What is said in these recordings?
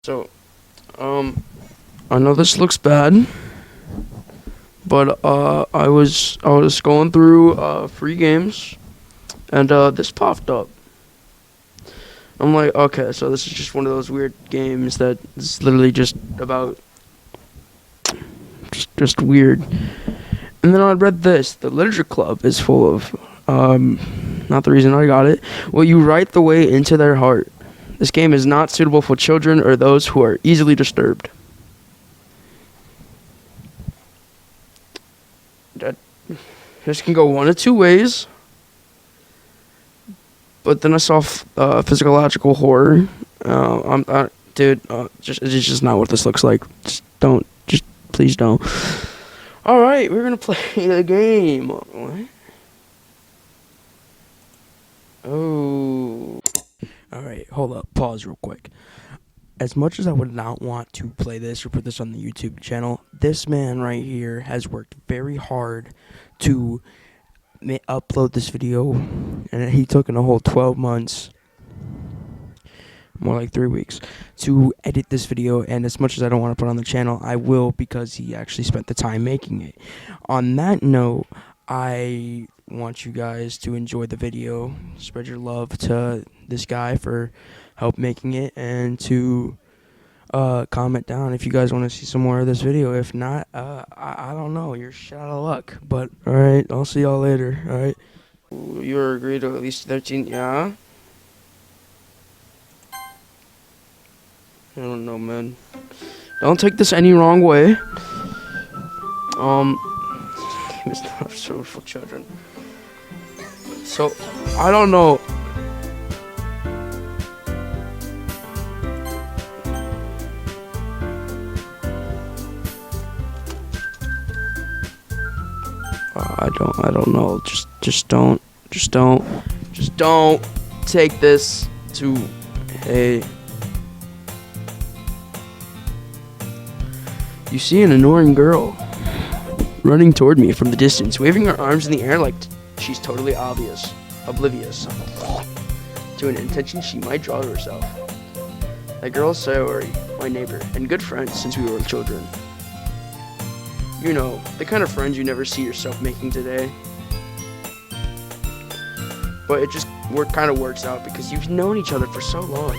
So, I know this looks bad, but I was going through free games, and this popped up. I'm like, okay, so this is just one of those weird games that is literally just about just weird. And then I read this. The literature club is full of not the reason I got it. Well, you write the way into their heart. This game is not suitable for children or those who are easily disturbed. That this can go one of two ways. But then I saw physiological horror. Dude, it's just not what this looks like. Just please don't. All right, we're gonna play the game. What? Oh. All right, hold up. Pause real quick. As much as I would not want to play this or put this on the YouTube channel, this man right here has worked very hard to upload this video, and he took in a whole 12 months, more like 3 weeks, to edit this video. And as much as I don't want to put it on the channel, I will, because he actually spent the time making it. On that note, I want you guys to enjoy the video, spread your love to this guy for help making it, and to comment down if you guys want to see some more of this video. If not, I don't know, you're shit out of luck. But alright, I'll see y'all later. Alright, you're agreed to at least 13. Yeah, I don't know, man, don't take this any wrong way. It's not so for children, so I don't know. I don't know. Just don't take this to a. You see an annoying girl running toward me from the distance, waving her arms in the air like she's totally oblivious to an intention she might draw to herself. That girl is Sayori, my neighbor, and good friend since we were children. You know, the kind of friends you never see yourself making today. But it just kind of works out because you've known each other for so long.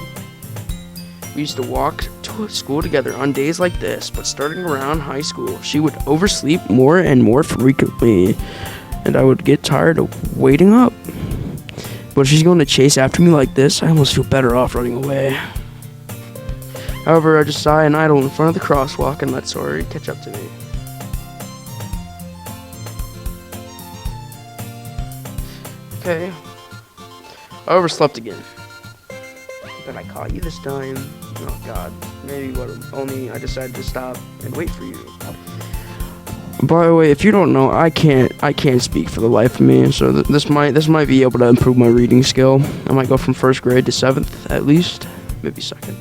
We used to walk to school together on days like this, but starting around high school, she would oversleep more and more frequently, and I would get tired of waiting up. But if she's going to chase after me like this, I almost feel better off running away. However, I just sigh and idle in front of the crosswalk and let Sayori catch up to me. Okay. I overslept again. But I caught you this time. Oh god. Maybe what if only I decided to stop and wait for you. By the way, if you don't know, I can't speak for the life of me, so this might be able to improve my reading skill. I might go from 1st grade to 7th at least, maybe 2nd.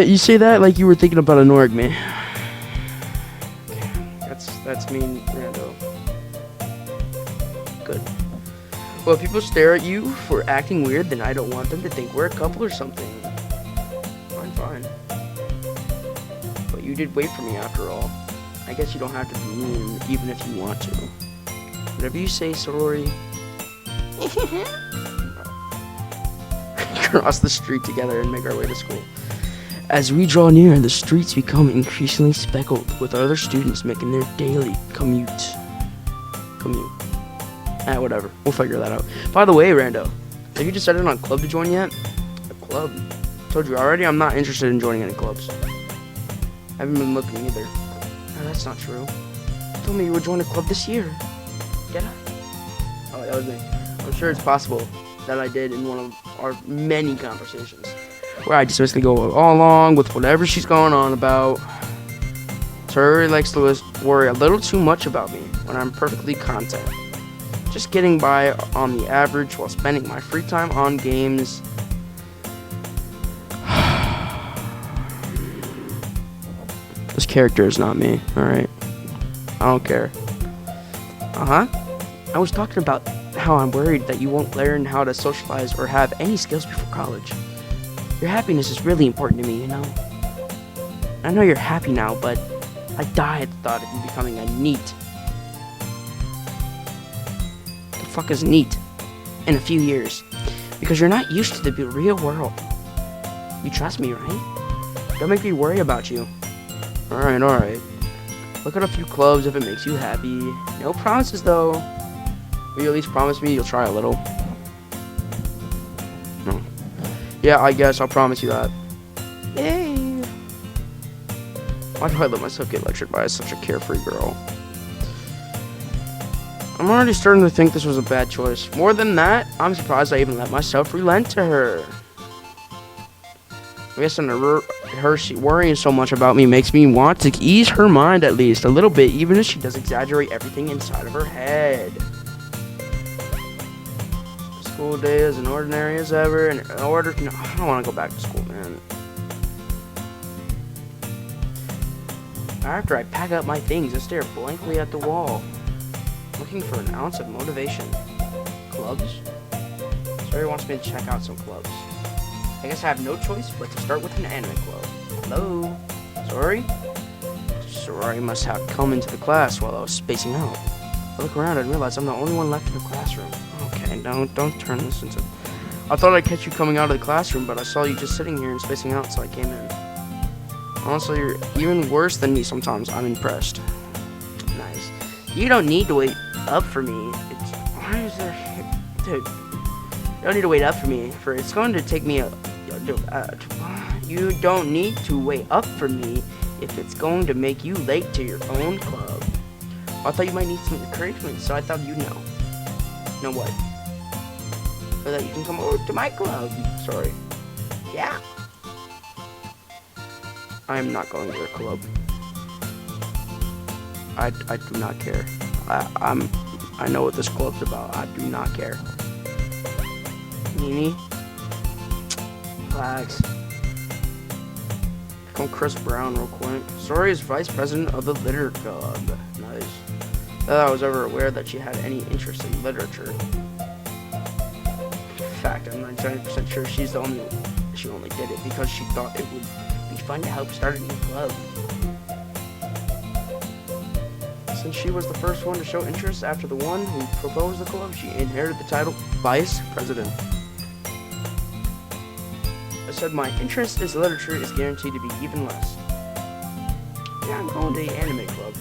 You say that like you were thinking about ignoring me. That's mean, Rando. Good. Well, if people stare at you for acting weird, then I don't want them to think we're a couple or something. Fine. But you did wait for me after all. I guess you don't have to be mean, even if you want to. Whatever you say, Sayori. Cross the street together and make our way to school. As we draw near, the streets become increasingly speckled with other students making their daily commute. Whatever. We'll figure that out. By the way, Rando, have you decided on a club to join yet? A club? Told you already, I'm not interested in joining any clubs. I haven't been looking either. No, that's not true. You told me you would join a club this year. Did I? Oh, that was me. I'm sure it's possible that I did in one of our many conversations, where I just basically go all along with whatever she's going on about. Sayori likes to worry a little too much about me when I'm perfectly content. Just getting by on the average while spending my free time on games. This character is not me, alright? I don't care. I was talking about how I'm worried that you won't learn how to socialize or have any skills before college. Your happiness is really important to me, you know? I know you're happy now, but I die at the thought of you becoming a NEET. The fuck is NEET? In a few years. Because you're not used to the real world. You trust me, right? Don't make me worry about you. Alright. Look at a few clubs if it makes you happy. No promises, though. Will you at least promise me you'll try a little? No. Yeah, I guess I'll promise you that. Yay! Why do I let myself get lectured by such a carefree girl? I'm already starting to think this was a bad choice. More than that, I'm surprised I even let myself relent to her. I guess her worrying so much about me makes me want to ease her mind at least a little bit, even if she does exaggerate everything inside of her head. The school day is as ordinary as ever, and I don't want to go back to school, man. After I pack up my things and stare blankly at the wall, looking for an ounce of motivation. Clubs? Sorry wants me to check out some clubs. I guess I have no choice but to start with an anime club. Hello? Sorry? Sorry must have come into the class while I was spacing out. I look around and realize I'm the only one left in the classroom. Okay, don't turn this into... I thought I'd catch you coming out of the classroom, but I saw you just sitting here and spacing out, so I came in. Honestly, you're even worse than me sometimes. I'm impressed. Nice. You don't need to wait up for me. Why is there... Dude. You don't need to wait up for me. It's going to take me you don't need to wait up for me if it's going to make you late to your own club. I thought you might need some encouragement, so I thought you'd know. Know what? So that you can come over to my club. Sorry. Yeah. I am not going to your club. I do not care. I know what this club's about. I do not care. Nini? Relax. Become Chris Brown real quick. Sori is vice president of the Litter Club. Nice. Not that I was ever aware that she had any interest in literature. In fact, I'm 99% sure she only did it because she thought it would be fun to help start a new club. Since she was the first one to show interest after the one who proposed the club, she inherited the title Vice President. I said my interest in literature is guaranteed to be even less. Yeah, I'm going to the anime club.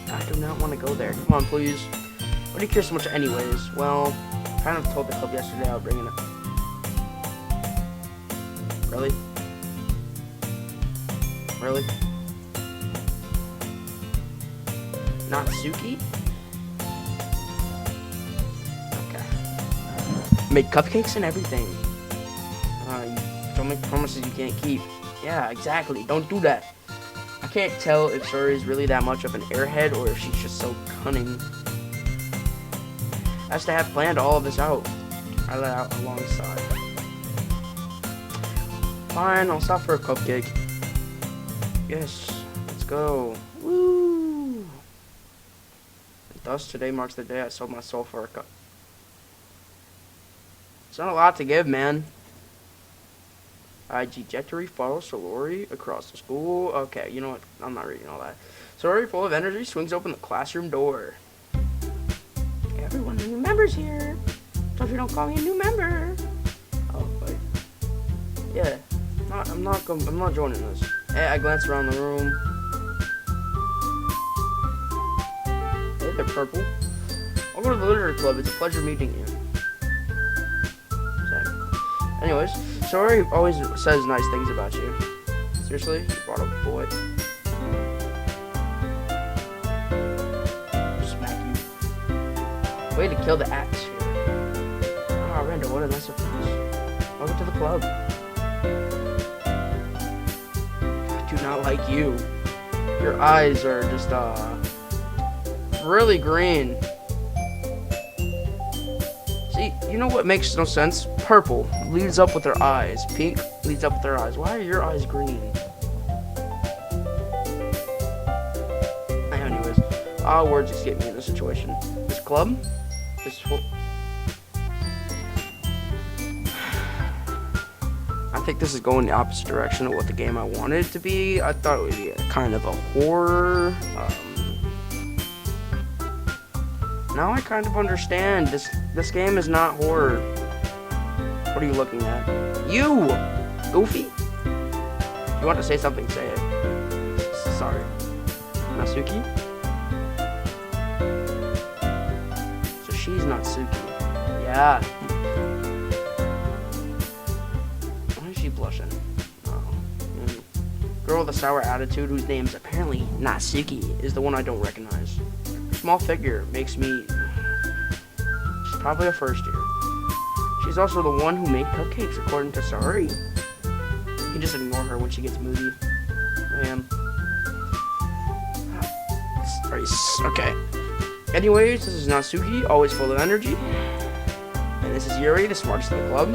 I do not want to go there. Come on, please. What do you care so much anyways? Well, I kind of told the club yesterday I'll bring it up. Really? Really? Not Suki? Okay. Make cupcakes and everything. You don't make promises you can't keep. Yeah, exactly. Don't do that. I can't tell if Sori is really that much of an airhead or if she's just so cunning. As to have planned all of this out, I let out alongside. Fine, I'll stop for a cupcake. Yes, let's go. Woo! Thus, today marks the day I sold my soul for a cup. It's not a lot to give, man. Trajectory follows Sori across the school. Okay, you know what? I'm not reading all that. Sori, full of energy, swings open the classroom door. Everyone, new members here. So if you don't call me a new member. Oh, wait. Yeah. I'm not joining this. Hey, I glance around the room. Hey there, Purple. I'll go to the Literature Club. It's a pleasure meeting you. Anyways, Sori always says nice things about you. Seriously? You brought a boy. Smack you. Way to kill the atmosphere. Ah, Randall, what a nice surprise. Welcome to the club. I do not like you. Your eyes are just, really green. See, you know what makes no sense? Purple leads up with their eyes. Pink leads up with their eyes. Why are your eyes green? Anyways, words escape me in this situation. This club is full. I'm think this is going the opposite direction of what the game I wanted it to be. I thought it would be a kind of a horror. Now I kind of understand. This game is not horror. What are you looking at? You! Goofy? If you want to say something, say it. Sorry. Natsuki? So she's Natsuki. Yeah. Why is she blushing? Oh. Girl with a sour attitude whose name's apparently Natsuki is the one I don't recognize. Her small figure makes me... She's probably a first year. She's also the one who made cupcakes according to Saori. You can just ignore her when she gets moody. Man. Okay. Anyways, this is Natsuki, always full of energy. And this is Yuri, the smartest in the club.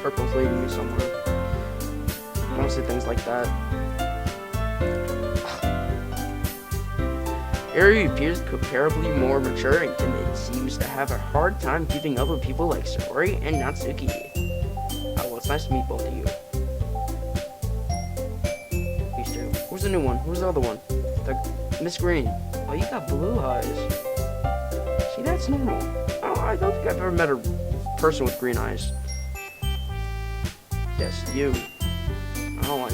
Purple's leading me somewhere. Don't say things like that. Yuri appears comparably more mature and timid. Seems to have a hard time keeping up with people like Saori and Natsuki. Well, it's nice to meet both of you. Who's the new one? Who's the other one? Miss Green. Oh, you got blue eyes. See, that's normal. Oh, I don't think I've ever met a person with green eyes. Yes, you. I don't like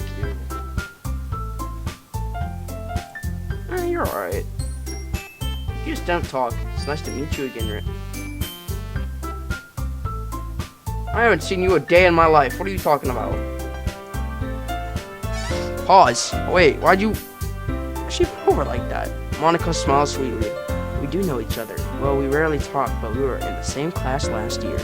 you. You're alright. You just don't talk. It's nice to meet you again, Rick. I haven't seen you a day in my life. What are you talking about? Pause. Oh, wait, why'd you... She put over like that. Monica smiles sweetly. We do know each other. Well, we rarely talk, but we were in the same class last year.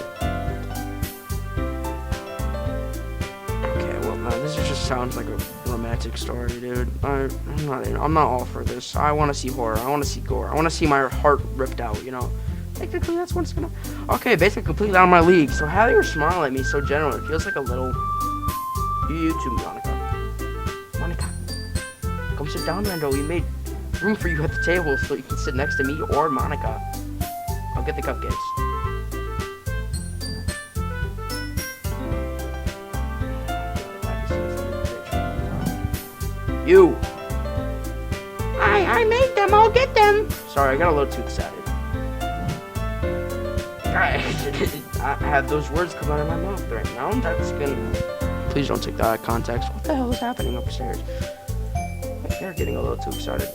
Okay, well, now this just sounds like a romantic story, dude. I'm not all for this. I want to see horror. I want to see gore. I want to see my heart ripped out, you know? Technically, that's what's gonna... Okay, basically completely out of my league. So having her smile at me so general, it feels like a little... You too, Monica. Come sit down, Rando. We made room for you at the table so you can sit next to me or Monica. I'll get the cupcakes. You! I made them. I'll get them. Sorry, I got a little too excited. I have those words come out of my mouth right now. That's gonna... Please don't take that out of context. What the hell is happening upstairs? They're getting a little too excited.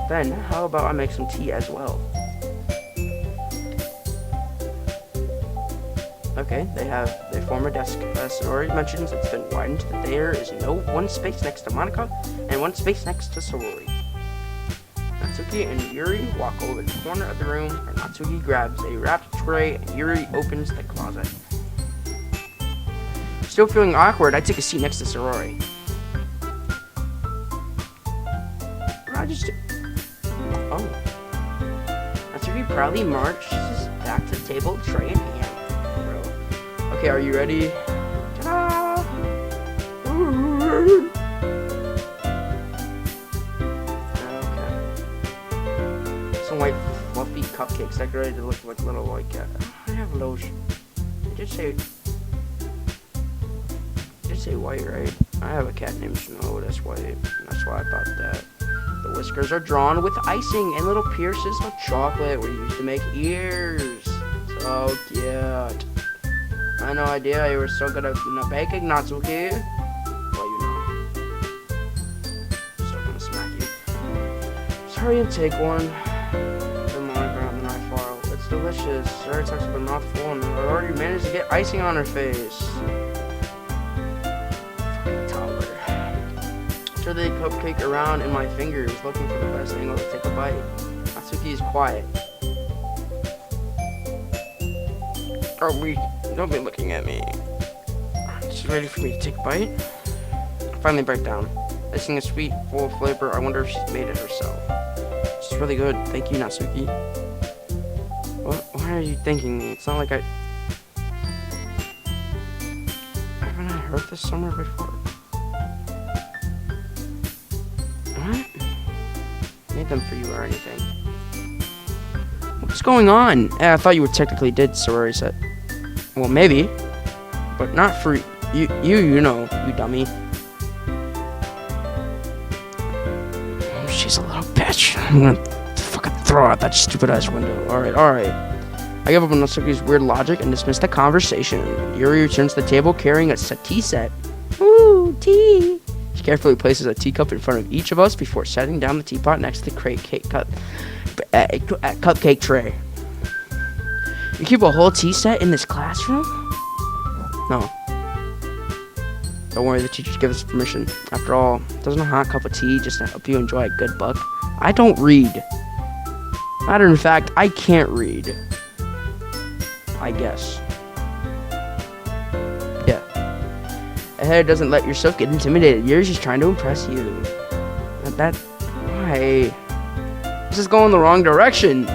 Then, how about I make some tea as well? Okay, they form a desk. Saori mentions it's been widened that there is one space next to Monica and one space next to Saori. Natsuki and Yuri walk over to the corner of the room where Natsuki grabs a wrapped tray and Yuri opens the closet. Still feeling awkward, I take a seat next to Saori. Oh. Natsuki proudly marches back to the table, tray in hand. Okay, are you ready? Ta-da! Okay. Some white fluffy cupcakes decorated to look like little I have those. Just say white, right? I have a cat named Snow, that's white. That's why I thought that. The whiskers are drawn with icing and little pierces of chocolate were used to make ears. So cute. I had no idea you were so good at baking, Natsuki. Well, you know. Still gonna smack you. Sorry, and take one. The Monica and the knife file. It's delicious. Sorry, it sucks with a mouthful, and I already managed to get icing on her face. The cupcake around in my fingers, looking for the best angle to take a bite. Natsuki is quiet. Don't be looking at me. She's ready for me to take a bite. I finally break down. Icing is sweet, full of flavor. I wonder if she's made it herself. It's really good. Thank you, Natsuki. Why are you thanking me? It's not like haven't I heard this somewhere before? Made them for you or anything. What's going on? I thought you were technically dead, Saori said. Well, maybe, but not for you. You know, you dummy. Oh, she's a little bitch. I'm gonna fucking throw out that stupid ass window. All right. I give up on Natsuki's weird logic and dismiss the conversation. Yuri returns to the table carrying a tea set. Ooh, tea. She carefully places a teacup in front of each of us before setting down the teapot next to the cupcake tray. You keep a whole tea set in this classroom? No. Don't worry, the teachers give us permission. After all, doesn't a hot cup of tea just help you enjoy a good book? I don't read. Matter of fact, I can't read. I guess. Yeah. Ahead doesn't let yourself get intimidated. You're just trying to impress you. Why? This is going the wrong direction.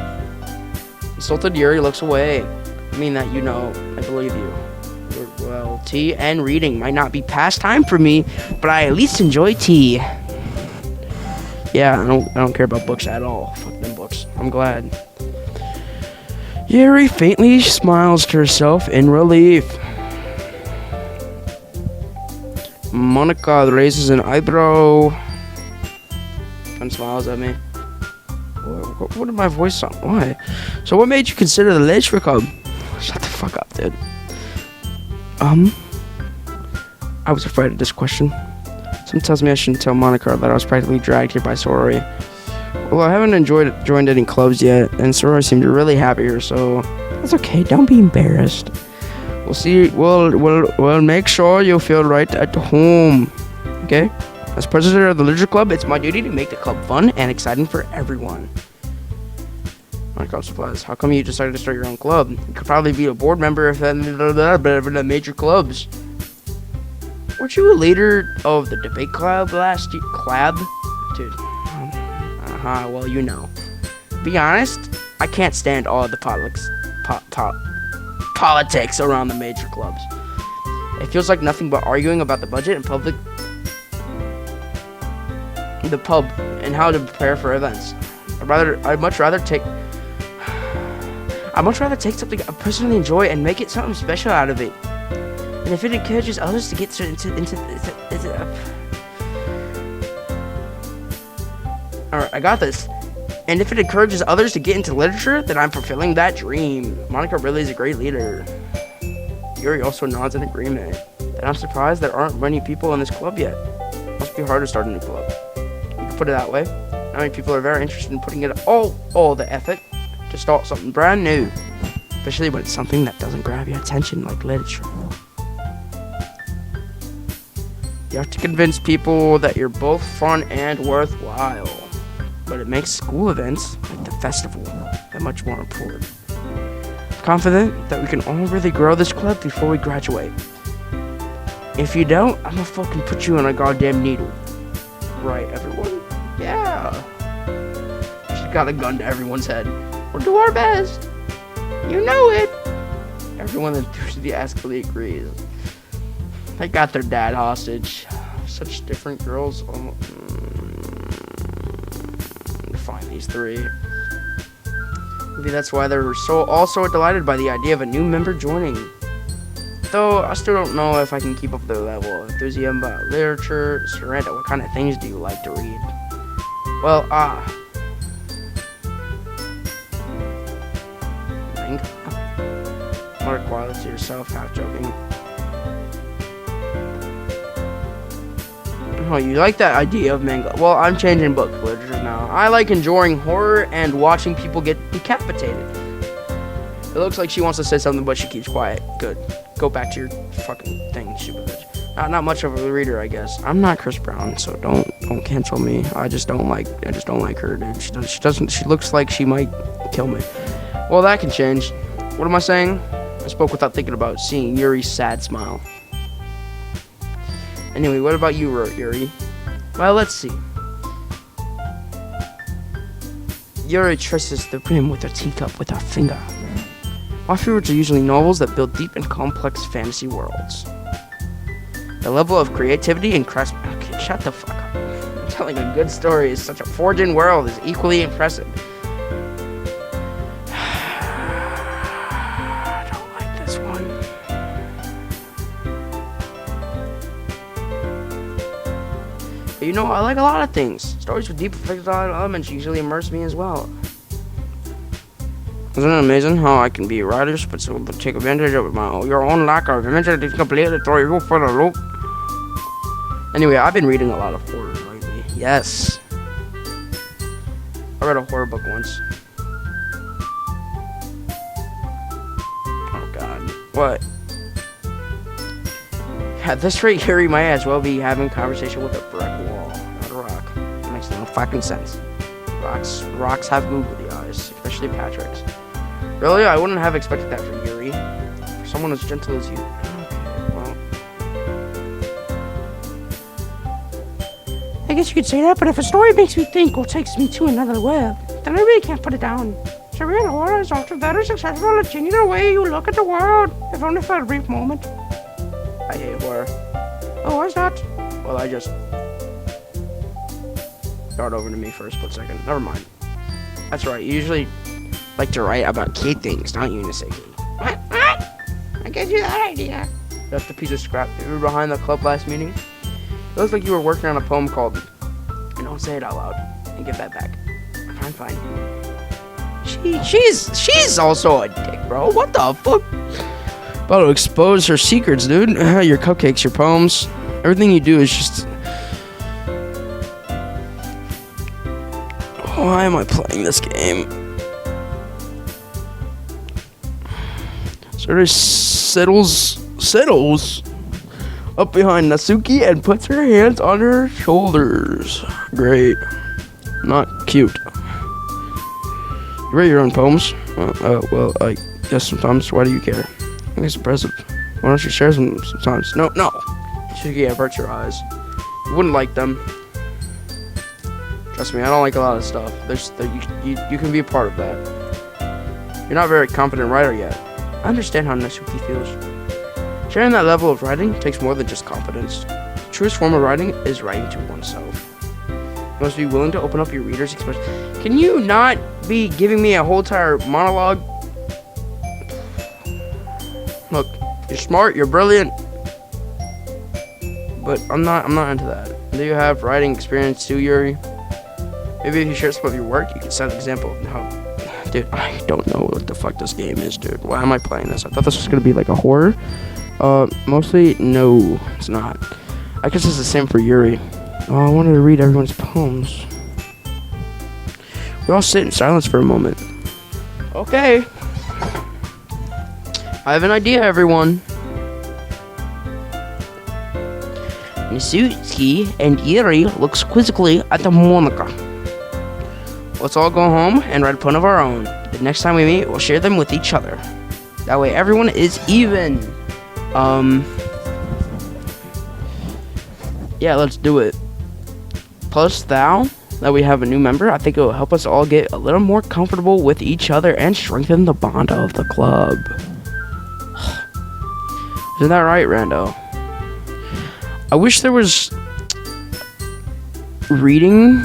Insulted Yuri looks away. I mean that, you know. I believe you. Well, tea and reading might not be pastime for me, but I at least enjoy tea. Yeah, I don't care about books at all. Fuck them books. I'm glad. Yuri faintly smiles to herself in relief. Monica raises an eyebrow and smiles at me. What did my voice sound? Why? So what made you consider the literature club? Shut the fuck up, dude. I was afraid of this question. Something tells me I shouldn't tell Monica that I was practically dragged here by sorority. Well, I haven't joined any clubs yet, and sorority seemed really happy here, so that's okay. Don't be embarrassed. We'll see. We'll make sure you feel right at home. Okay? As president of the literature club, it's my duty to make the club fun and exciting for everyone. Monica supplies. How come you decided to start your own club? You could probably be a board member if the major clubs. Weren't you a leader of the debate club last year? Dude. Well, you know. Be honest, I can't stand all of the politics around the major clubs. It feels like nothing but arguing about the budget and the pub and how to prepare for events. I'd much rather take something I personally enjoy and make it something special out of it. And if it encourages others to get into Alright, I got this. And if it encourages others to get into literature, then I'm fulfilling that dream. Monica really is a great leader. Yuri also nods in agreement. And I'm surprised there aren't many people in this club yet. Must be hard to start a new club. You can put it that way. Not many people are very interested in putting it all the effort to start something brand new. Especially when it's something that doesn't grab your attention like literature. You have to convince people that you're both fun and worthwhile. But it makes school events, like the festival, that much more important. I'm confident that we can all really grow this club before we graduate. If you don't, I'm gonna fucking put you in a goddamn needle. Right, everyone? Yeah. She's got a gun to everyone's head. We'll do our best. You know it. Everyone enthusiastically agrees. They got their dad hostage. Such different girls. Find these three. Maybe that's why they're all so delighted by the idea of a new member joining. Though I still don't know if I can keep up their level of enthusiasm about literature. Surrender, what kind of things do you like to read? Well, manga. More quietly to yourself, half joking. Oh, you like that idea of manga? Well, I'm changing book literature now. I like enjoying horror and watching people get decapitated. It looks like she wants to say something, but she keeps quiet. Good. Go back to your fucking thing, stupid bitch. Not much of a reader, I guess. I'm not Chris Brown, so don't cancel me. I just don't like her, dude. She looks like she might kill me. Well, that can change. What am I saying? I spoke without thinking about seeing Yuri's sad smile. Anyway, what about you, Yuri? Well, let's see. Yuri traces the rim with her teacup with her finger. My favorites are usually novels that build deep and complex fantasy worlds. The level of creativity and craftsmanship. Okay, shut the fuck up. Telling a good story is such a forged world is equally impressive. I don't like this one. You know, I like a lot of things. Stories with deep fictional elements usually immerse me as well. Isn't it amazing how I can be writers, but still take advantage of your own lack of imagination to completely throw you for the loop? Anyway, I've been reading a lot of horror lately. Yes. I read a horror book once. Oh god. What? At this rate, Yuri might as well be having a conversation with a brick wall, not a rock. That makes no fucking sense. Rocks have googly eyes, especially Patrick's. Really? I wouldn't have expected that for Yuri. For someone as gentle as you. Okay, well. I guess you could say that, but if a story makes me think or takes me to another world, then I really can't put it down. Surreal horror is often very successful at changing the way you look at the world, if only for a brief moment. I hate horror. Oh, why's that? Well, I just... Start over to me for a split second. Never mind. That's right, you usually like to write about kid things, don't you, Niseki? What? I gave you that idea. That's the piece of scrap you were behind the club last meeting. It looks like you were working on a poem called Don't Say It Out Loud and give that back. Fine. She's also a dick, bro. What the fuck? About to expose her secrets, dude. Your cupcakes, your poems, everything you do is just... Why am I playing this game? Sort of settles up behind Natsuki and puts her hands on her shoulders. Great. Not cute. You write your own poems? Well, I guess sometimes. Why do you care? I think it's impressive. Why don't you share some sometimes? No. Natsuki averts her eyes. You wouldn't like them. Trust me, I don't like a lot of stuff. You can be a part of that. You're not a very competent writer yet. I understand how Natsuki feels. Sharing that level of writing takes more than just confidence. The truest form of writing is writing to oneself. You must be willing to open up your reader's expression. Can you not be giving me a whole entire monologue? Look, you're smart, you're brilliant, but I'm not into that. Do you have writing experience too, Yuri? Maybe if you share some of your work, you could set an example of how... Dude, I don't know what the fuck this game is, dude. Why am I playing this? I thought this was gonna be like a horror. Mostly, no, it's not. I guess it's the same for Yuri. Oh, I wanted to read everyone's poems. We all sit in silence for a moment. Okay. I have an idea, everyone. Natsuki and Yuri looks quizzically at the Monica. Let's all go home and write a poem of our own. The next time we meet, we'll share them with each other. That way everyone is even. Yeah, let's do it. Plus, now that we have a new member, I think it will help us all get a little more comfortable with each other and strengthen the bond of the club. Isn't that right, Rando? I wish there was reading.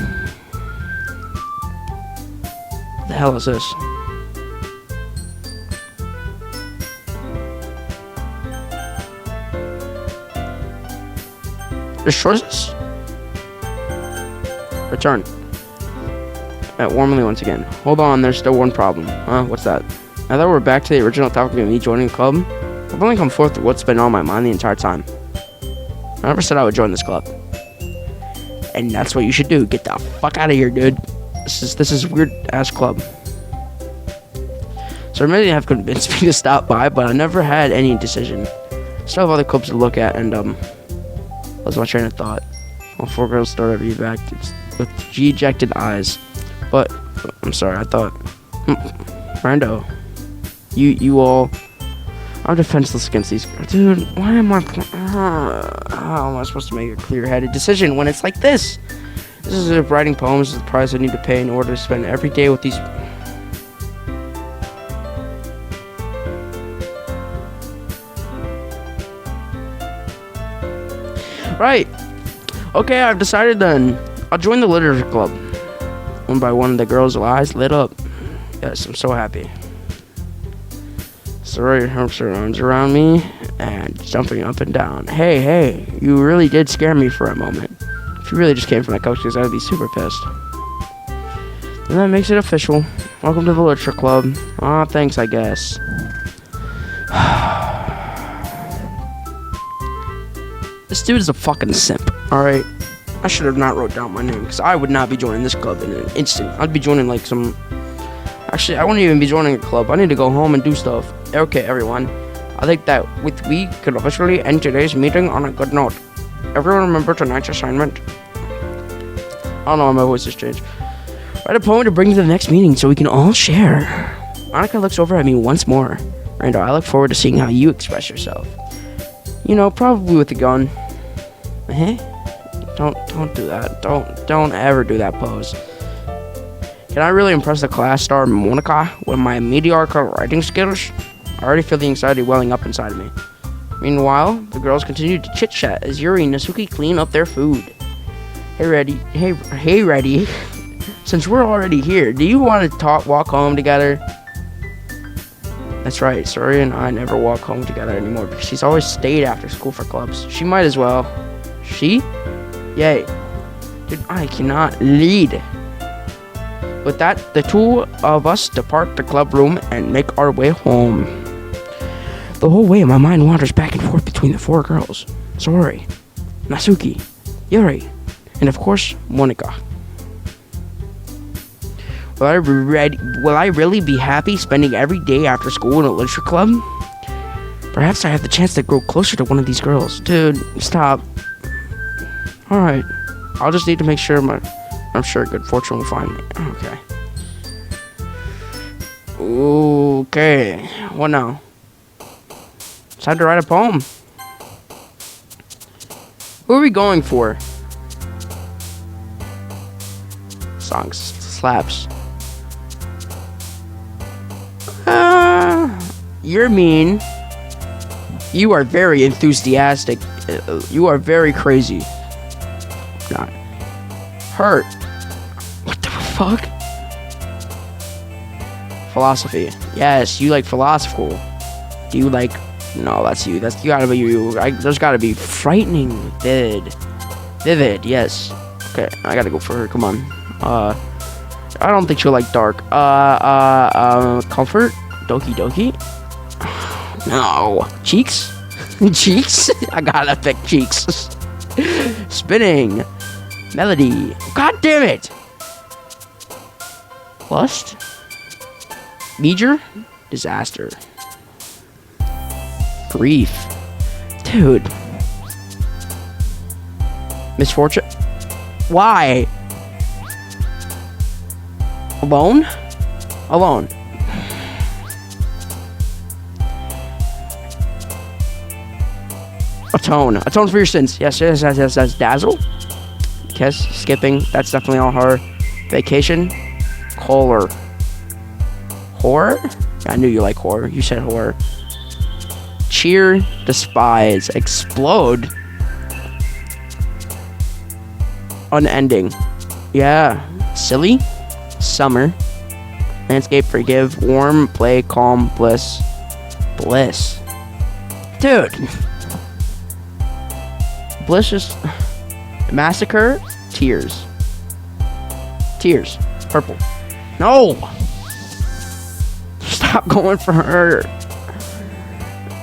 What the hell is this? There's choices. Return. Warmly once again. Hold on, there's still one problem. What's that? Now that we're back to the original topic of me joining the club, I've only come forth with what's been on my mind the entire time. I never said I would join this club. And that's what you should do. Get the fuck out of here, dude. This is weird ass club. So many have convinced me to stop by, but I never had any decision. Still have other clubs to look at, and that's my train of thought. All four girls start at back with dejected eyes. But I'm sorry, I thought Rando. You all, I'm defenseless against these girls. Dude, why am I how am I supposed to make a clear-headed decision when it's like this? This is if writing poems is the price I need to pay in order to spend every day with these. Right. Okay, I've decided then. I'll join the literature club. One by one, the girls' eyes lit up. Yes, I'm so happy. Sorority helps her arms around me and jumping up and down. Hey, you really did scare me for a moment. She really just came from that cupcakes, I would be super pissed. And that makes it official. Welcome to the literature club. Aw, thanks, I guess. This dude is a fucking simp, alright? I should have not wrote down my name, because I would not be joining this club in an instant. I'd be joining like some... Actually, I wouldn't even be joining a club. I need to go home and do stuff. Okay, everyone. I think that we could officially end today's meeting on a good note. Everyone remember tonight's assignment? I don't know why my voice has changed. Write a poem to bring to the next meeting so we can all share. Monica looks over at me once more. Randall, I look forward to seeing how you express yourself. You know, probably with a gun. Don't do that. Don't ever do that pose. Can I really impress the class star Monica with my mediocre writing skills? I already feel the anxiety welling up inside of me. Meanwhile, the girls continue to chit-chat as Yuri and Nasuki clean up their food. Hey, Reddy. Since we're already here, do you want to walk home together? That's right, Suri and I never walk home together anymore because she's always stayed after school for clubs. She might as well. She? Yay. Dude, I cannot lead. With that, the two of us depart the club room and make our way home. The whole way, my mind wanders back and forth between the four girls. Suri, Nasuki, Yuri, and of course, Monica. Will I really be happy spending every day after school in a literature club? Perhaps I have the chance to grow closer to one of these girls. Dude, stop. Alright. I'll just need to make sure I'm sure good fortune will find me. Okay. Okay. What now? It's time to write a poem. Who are we going for? Songs slaps. You're mean. You are very enthusiastic. You are very crazy. Not hurt. What the fuck? Philosophy. Yes, you like philosophical. Do you like... No, that's you. That's you gotta be you. There's gotta be frightening. Vivid, yes. Okay, I gotta go for her. Come on. I don't think she'll like dark. Comfort? Doki Doki? No. Cheeks? Cheeks? I gotta pick cheeks. Spinning. Melody. God damn it! Lust? Major? Disaster. Grief. Dude. Misfortune? Why? Alone? Alone. Atone. Atone for your sins. Yes. Dazzle? Kiss. Skipping. That's definitely all her. Vacation. Color. Horror? I knew you like horror. You said horror. Cheer. Despise. Explode. Unending. Yeah. Silly. Summer. Landscape. Forgive. Warm. Play. Calm. Bliss. Bliss. Dude. Bliss is... Massacre. Tears. Tears. Purple. No! Stop going for her.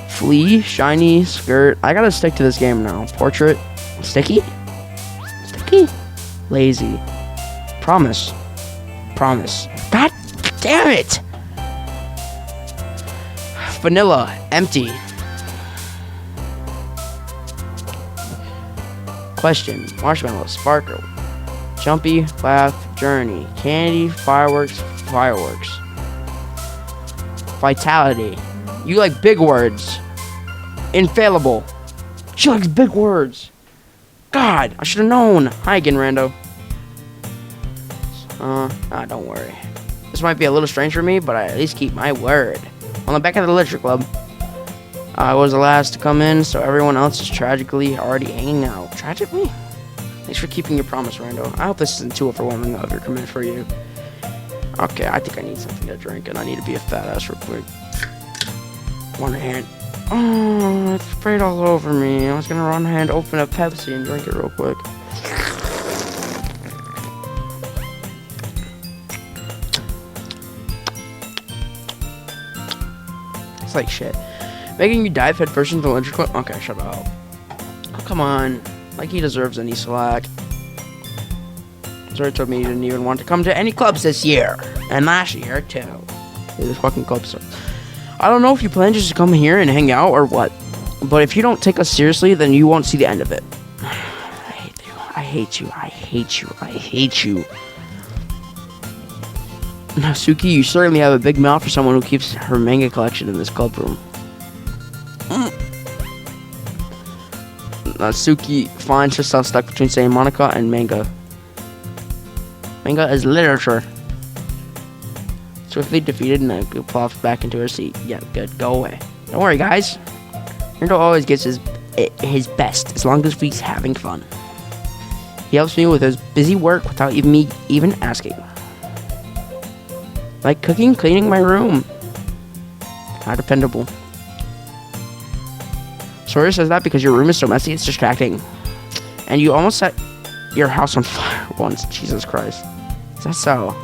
Flea. Shiny. Skirt. I gotta stick to this game now. Portrait. Sticky? Sticky? Lazy. Promise. Promise. God damn it! Vanilla. Empty. Question. Marshmallow. Sparkle. Jumpy. Laugh. Journey. Candy. Fireworks. Fireworks. Vitality. You like big words. Infallible. She likes big words. God, I should have known. Hi again, Rando. Don't worry. This might be a little strange for me, but I at least keep my word. On the back of the literature club, I was the last to come in, so everyone else is tragically already hanging out. Tragically? Thanks for keeping your promise, Rando. I hope this isn't too overwhelming of your commitment for you. Okay, I think I need something to drink, and I need to be a fat ass real quick. One hand. Oh, it sprayed all over me. I was gonna run hand, open a Pepsi, and drink it real quick. looks like shit. Making you dive headfirst into the electric club? Okay, shut up. Oh, come on. Like he deserves any slack. Zora told me he didn't even want to come to any clubs this year. And last year, too. This fucking club stuff. I don't know if you plan just to come here and hang out or what. But if you don't take us seriously, then you won't see the end of it. I hate you. I hate you. I hate you. Natsuki, you certainly have a big mouth for someone who keeps her manga collection in this club room. Natsuki finds herself stuck between saying Monica and manga. Manga is literature. Swiftly defeated, Naku plops back into her seat. Yeah, good. Go away. Don't worry, guys. Naruto always gives his best as long as we're having fun. He helps me with his busy work without me even asking. Like cooking, cleaning my room. How dependable. Sora says that because your room is so messy, it's distracting. And you almost set your house on fire once. Jesus Christ. Is that so?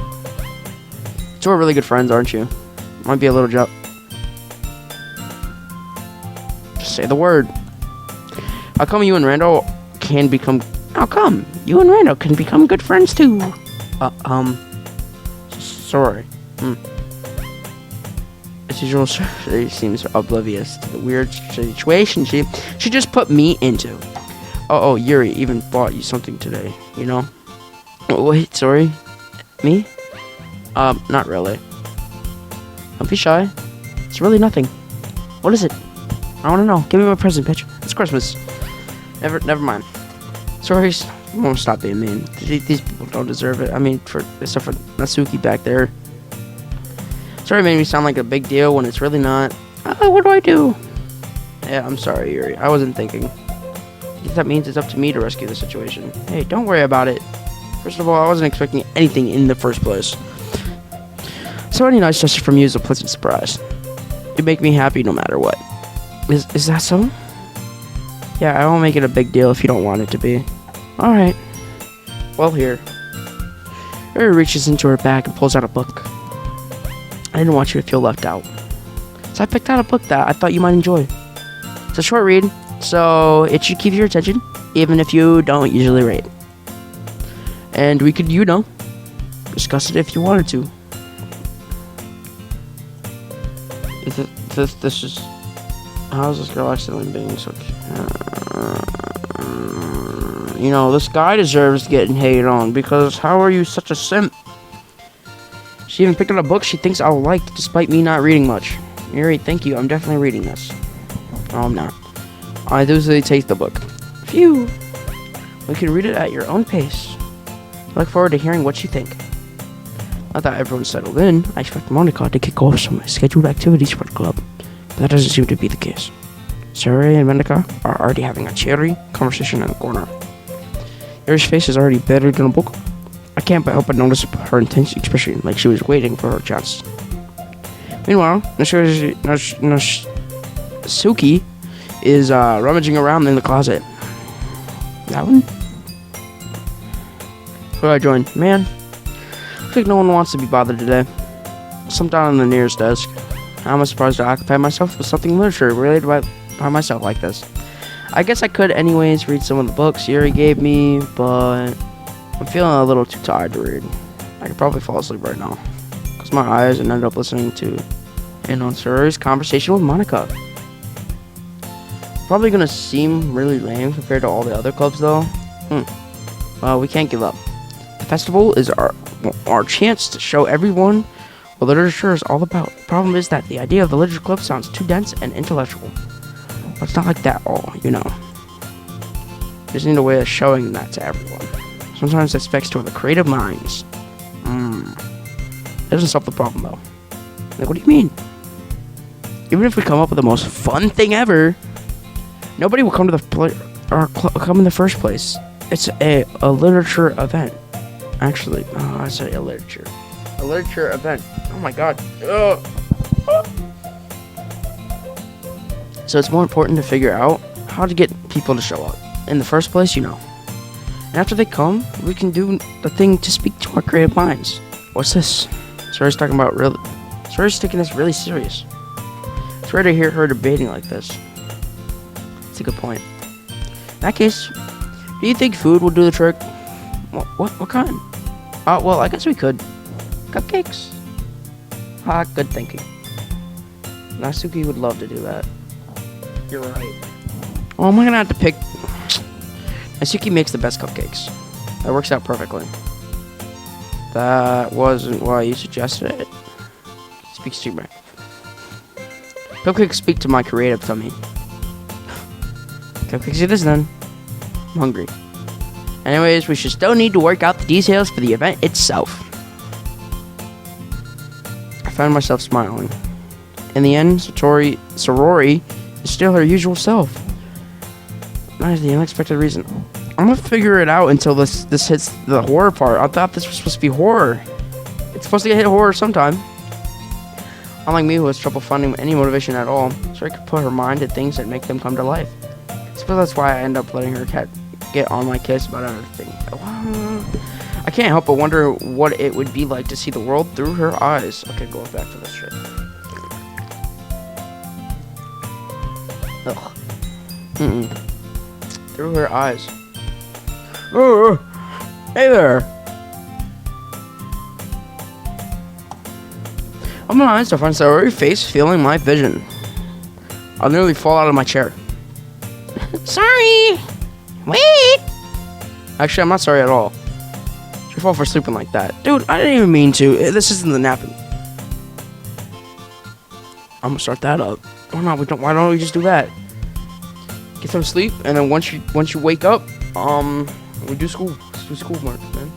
So we're really good friends, aren't you? Might be a little joke. Just say the word. How come you and Randall can become... How come you and Randall can become good friends too? Sorry. As usual, she seems oblivious to the weird situation she just put me into. Oh, Yuri even bought you something today, you know? Oh, wait, sorry? Me? Not really. Don't be shy. It's really nothing. What is it? I want to know. Give me my present, bitch. It's Christmas. Never mind. Sorry, won't stop being mean. These people don't deserve it. I mean, except for Natsuki back there. Sorry made me sound like a big deal when it's really not. What do I do? Yeah, I'm sorry, Yuri. I wasn't thinking. I guess that means it's up to me to rescue the situation. Hey, don't worry about it. First of all, I wasn't expecting anything in the first place. So any nice gesture from you is a pleasant surprise. You make me happy no matter what. Is that so? Yeah, I won't make it a big deal if you don't want it to be. Alright. Well, here. Yuri reaches into her bag and pulls out a book. I didn't want you to feel left out. So I picked out a book that I thought you might enjoy. It's a short read, so it should keep your attention, even if you don't usually read. And we could, discuss it if you wanted to. This is... How is this girl accidentally being so... this guy deserves getting hated on, because how are you such a simp? She even picked up a book she thinks I'll like, despite me not reading much. Yuri, thank you. I'm definitely reading this. No, I'm not. I usually take the book. Phew. We can read it at your own pace. I look forward to hearing what you think. Now that everyone's settled in, I expect Monica to kick off some scheduled activities for the club. But that doesn't seem to be the case. Sarah and Monica are already having a cheery conversation in the corner. Yuri's face is already better than a book. I can't help but notice her intense expression, like she was waiting for her chance. Meanwhile, Natsuki is rummaging around in the closet. That one? Who do I join? Man, looks like no one wants to be bothered today. Some down on the nearest desk. How am I surprised to occupy myself with something literature related by myself like this? I guess I could anyways read some of the books Yuri gave me, but I'm feeling a little too tired to read. I could probably fall asleep right now. Close my eyes and end up listening to Suri's conversation with Monica. Probably gonna seem really lame compared to all the other clubs though. Well, we can't give up. The festival is our chance to show everyone what literature is all about. The problem is that the idea of the literature club sounds too dense and intellectual. But it's not like that all, You just need a way of showing that to everyone. Sometimes it speaks to the creative minds. It doesn't solve the problem though. Like, what do you mean? Even if we come up with the most fun thing ever, nobody will come to come in the first place. It's a literature event. Actually, I said a literature event. Oh my god. Ugh. So it's more important to figure out how to get people to show up in the first place, And after they come, we can do the thing to speak to our creative minds. What's this? Suri's taking this really serious. It's rare to hear her debating like this. That's a good point. In that case, do you think food will do the trick? What kind? Well, I guess we could. Cupcakes? Good thinking. Natsuki would love to do that. You're right. Well, am I gonna have to pick? Natsuki makes the best cupcakes. That works out perfectly. That wasn't why you suggested it. Speaks to me. Cupcakes speak to my creative tummy. Cupcakes it is then. I'm hungry. Anyways, we should still need to work out the details for the event itself. I found myself smiling. In the end, Sorori is still her usual self. That is the unexpected reason. I'm gonna figure it out until this hits the horror part. I thought this was supposed to be horror. It's supposed to hit horror sometime. Unlike me, who has trouble finding any motivation at all, Sorori could put her mind to things that make them come to life. I suppose that's why I end up letting her get on my case about everything. I can't help but wonder what it would be like to see the world through her eyes. Okay, going back to this shit. Ugh. Through her eyes. Oh, hey there. I'm not honest, I find Sorori's face feeling my vision. I'll nearly fall out of my chair. Sorry. Wait. Actually, I'm not sorry at all. It's your fault for sleeping like that. Dude, I didn't even mean to. This isn't the napping. I'm gonna start that up. Why not? Why don't we just do that? Get some sleep, and then once you wake up, we do school. Let's do school work, man.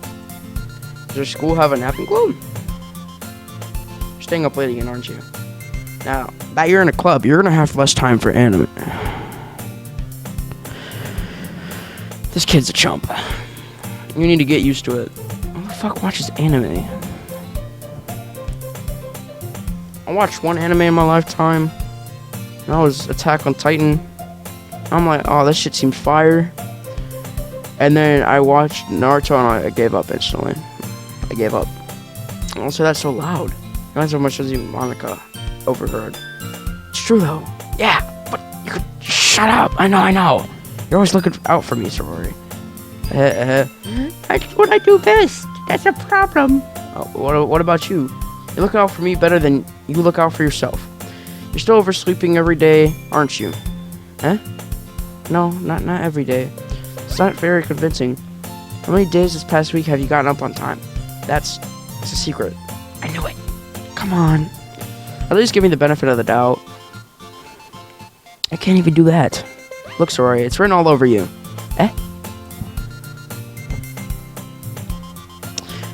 Does your school have a napping club? You're staying up late again, aren't you? Now that you're in a club, you're gonna have less time for anime. This kid's a chump. You need to get used to it. Who the fuck watches anime? I watched one anime in my lifetime. And that was Attack on Titan. I'm like, oh, this shit seems fire. And then I watched Naruto and I gave up instantly. I gave up. Also, that's so loud. Not so much as even Monica overheard. It's true though. Yeah, but you could shut up. I know. You're always looking out for me, Sorori. That's what I do best. That's a problem. What about you? You look out for me better than you look out for yourself. You're still oversleeping every day, aren't you? No, not every day. It's not very convincing. How many days this past week have you gotten up on time? It's a secret. I knew it. Come on. At least give me the benefit of the doubt. I can't even do that. Look, Sorori, it's written all over you.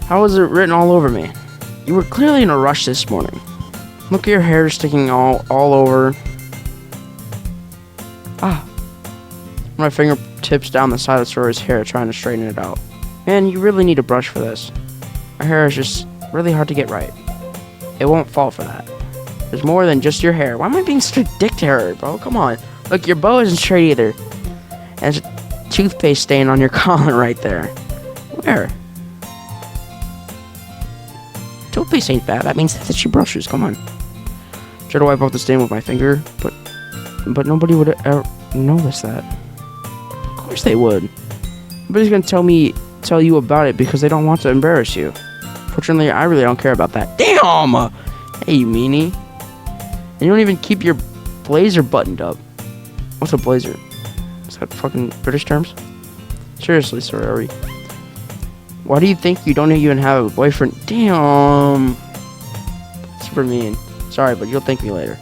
How was it written all over me? You were clearly in a rush this morning. Look at your hair sticking all over. My fingertips down the side of Sorori's hair trying to straighten it out. Man, you really need a brush for this. Her hair is just really hard to get right. It won't fall for that. There's more than just your hair. Why am I being such a dick to her, bro? Come on. Look, your bow isn't straight either. And there's a toothpaste stain on your collar right there. Where? Toothpaste ain't bad. That means that she brushes. Come on. Try to wipe off the stain with my finger, but nobody would ever notice that. Of course they would. Nobody's gonna tell you about it because they don't want to embarrass you. Fortunately, I really don't care about that. Damn! Hey, you meanie. And you don't even keep your blazer buttoned up. What's a blazer? Is that fucking British terms? Seriously, Sorori. Why do you think you don't even have a boyfriend? Damn. Super mean. Sorry, but you'll thank me later.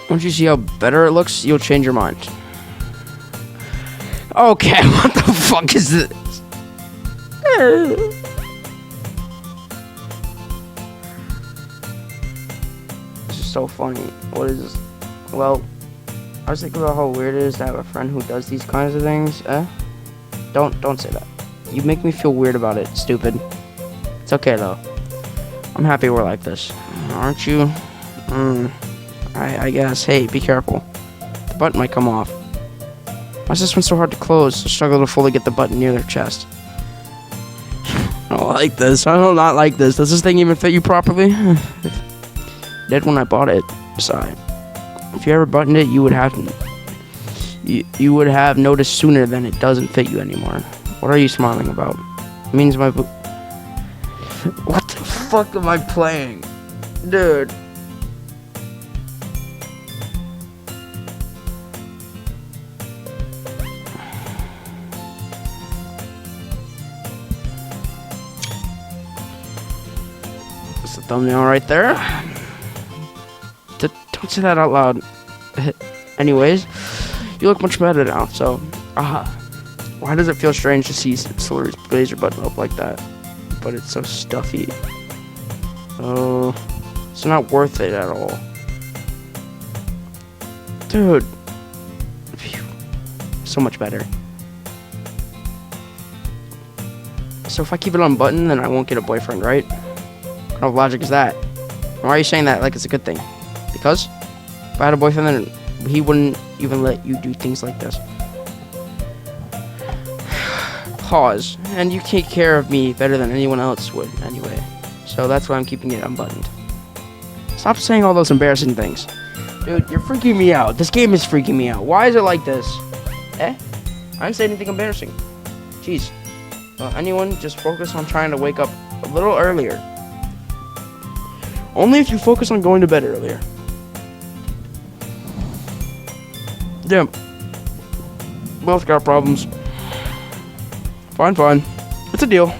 Once you see how better it looks, you'll change your mind. Okay, what the fuck is this? This is so funny. What is this? Well, I was thinking about how weird it is to have a friend who does these kinds of things. Don't say that. You make me feel weird about it, stupid. It's okay though. I'm happy we're like this. Aren't you? I guess. Hey, be careful. The button might come off. Why is this one so hard to close? I struggle to fully get the button near their chest. Oh, like this. I do not like this. Does this thing even fit you properly? Did when I bought it. Sorry. If you ever buttoned it, you would have noticed sooner than it doesn't fit you anymore. What are you smiling about? It means my book. What the fuck am I playing, dude? That's the thumbnail right there. Don't say that out loud. Anyways, you look much better now, so, why does it feel strange to see Slurry's blazer button up like that? But it's so stuffy. Oh, it's not worth it at all. Dude. Phew. So much better. So if I keep it unbuttoned, then I won't get a boyfriend, right? What kind of logic is that? Why are you saying that like it's a good thing? Because if I had a boyfriend, then he wouldn't even let you do things like this. Pause. And you take care of me better than anyone else would, anyway. So that's why I'm keeping it unbuttoned. Stop saying all those embarrassing things. Dude, you're freaking me out. This game is freaking me out. Why is it like this? I didn't say anything embarrassing. Jeez. Well, anyone, just focus on trying to wake up a little earlier. Only if you focus on going to bed earlier. Damn. Both got problems. Fine. It's a deal.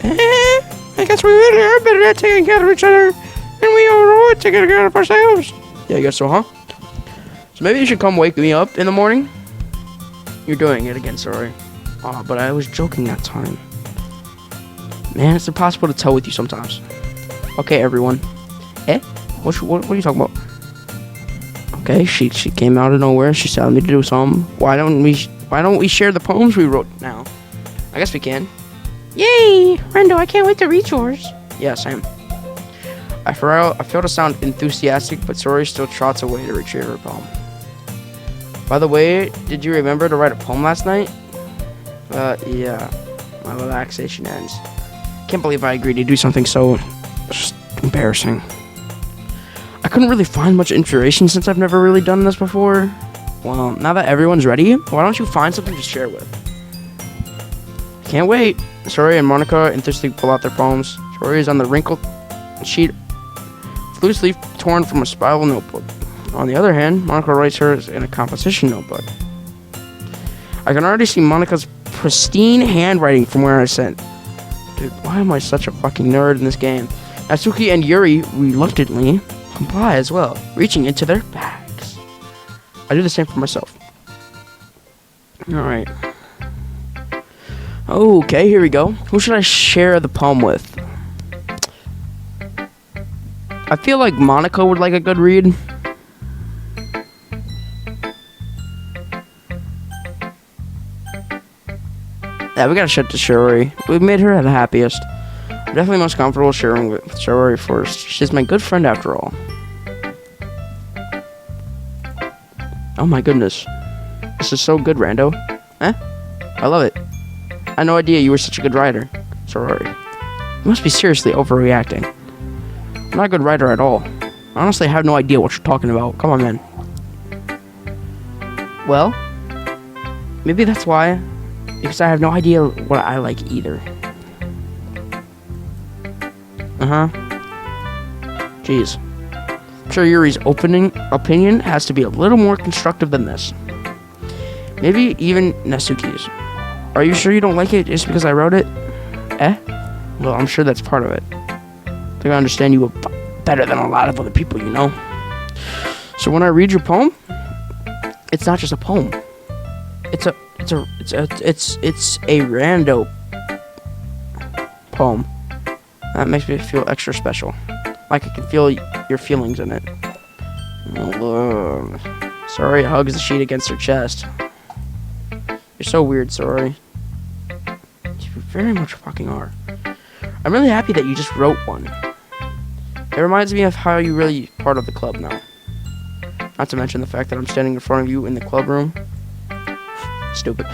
I guess we really are better at taking care of each other than we are at taking care of ourselves. Yeah, I guess so, huh? So maybe you should come wake me up in the morning? You're doing it again, sorry. Oh, but I was joking that time. Man, it's impossible to tell with you sometimes. Okay, everyone. What are you talking about? Okay, she came out of nowhere. She telling me to do something. Why don't we share the poems we wrote now? I guess we can. Yay! Rendo, I can't wait to read yours. Yeah, same. I fail to sound enthusiastic, but Sori still trots away to retrieve her poem. By the way, did you remember to write a poem last night? Yeah. My relaxation ends. Can't believe I agreed to do something so just embarrassing. I couldn't really find much inspiration since I've never really done this before. Well, now that everyone's ready, why don't you find something to share with? Can't wait. Sori and Monica enthusiastically pull out their poems. Sori is on the wrinkled sheet, loose leaf torn from a spiral notebook. On the other hand, Monica writes hers in a composition notebook. I can already see Monica's pristine handwriting from where I sent. Dude, why am I such a fucking nerd in this game? Natsuki and Yuri reluctantly comply as well, reaching into their bags. I do the same for myself. Alright. Okay, here we go. Who should I share the poem with? I feel like Monica would like a good read. Yeah, we gotta share it to Shiori. We've made her the happiest. I'm definitely most comfortable sharing with Shiori first. She's my good friend after all. Oh my goodness. This is so good, Rando. I love it. I had no idea you were such a good writer. Sorori. You must be seriously overreacting. I'm not a good writer at all. I honestly have no idea what you're talking about. Come on, man. Well, maybe that's why. Because I have no idea what I like either. Jeez. I'm sure Yuri's opinion has to be a little more constructive than this. Maybe even Natsuki's. Are you sure you don't like it just because I wrote it? Well, I'm sure that's part of it. I think I understand you better than a lot of other people, you know? So when I read your poem, it's not just a poem. It's a rando poem. That makes me feel extra special. Like I can feel your feelings in it. Sorry hugs the sheet against her chest. You're so weird, Sorry. You very much fucking are. I'm really happy that you just wrote one. It reminds me of how you're really part of the club now. Not to mention the fact that I'm standing in front of you in the club room. Stupid.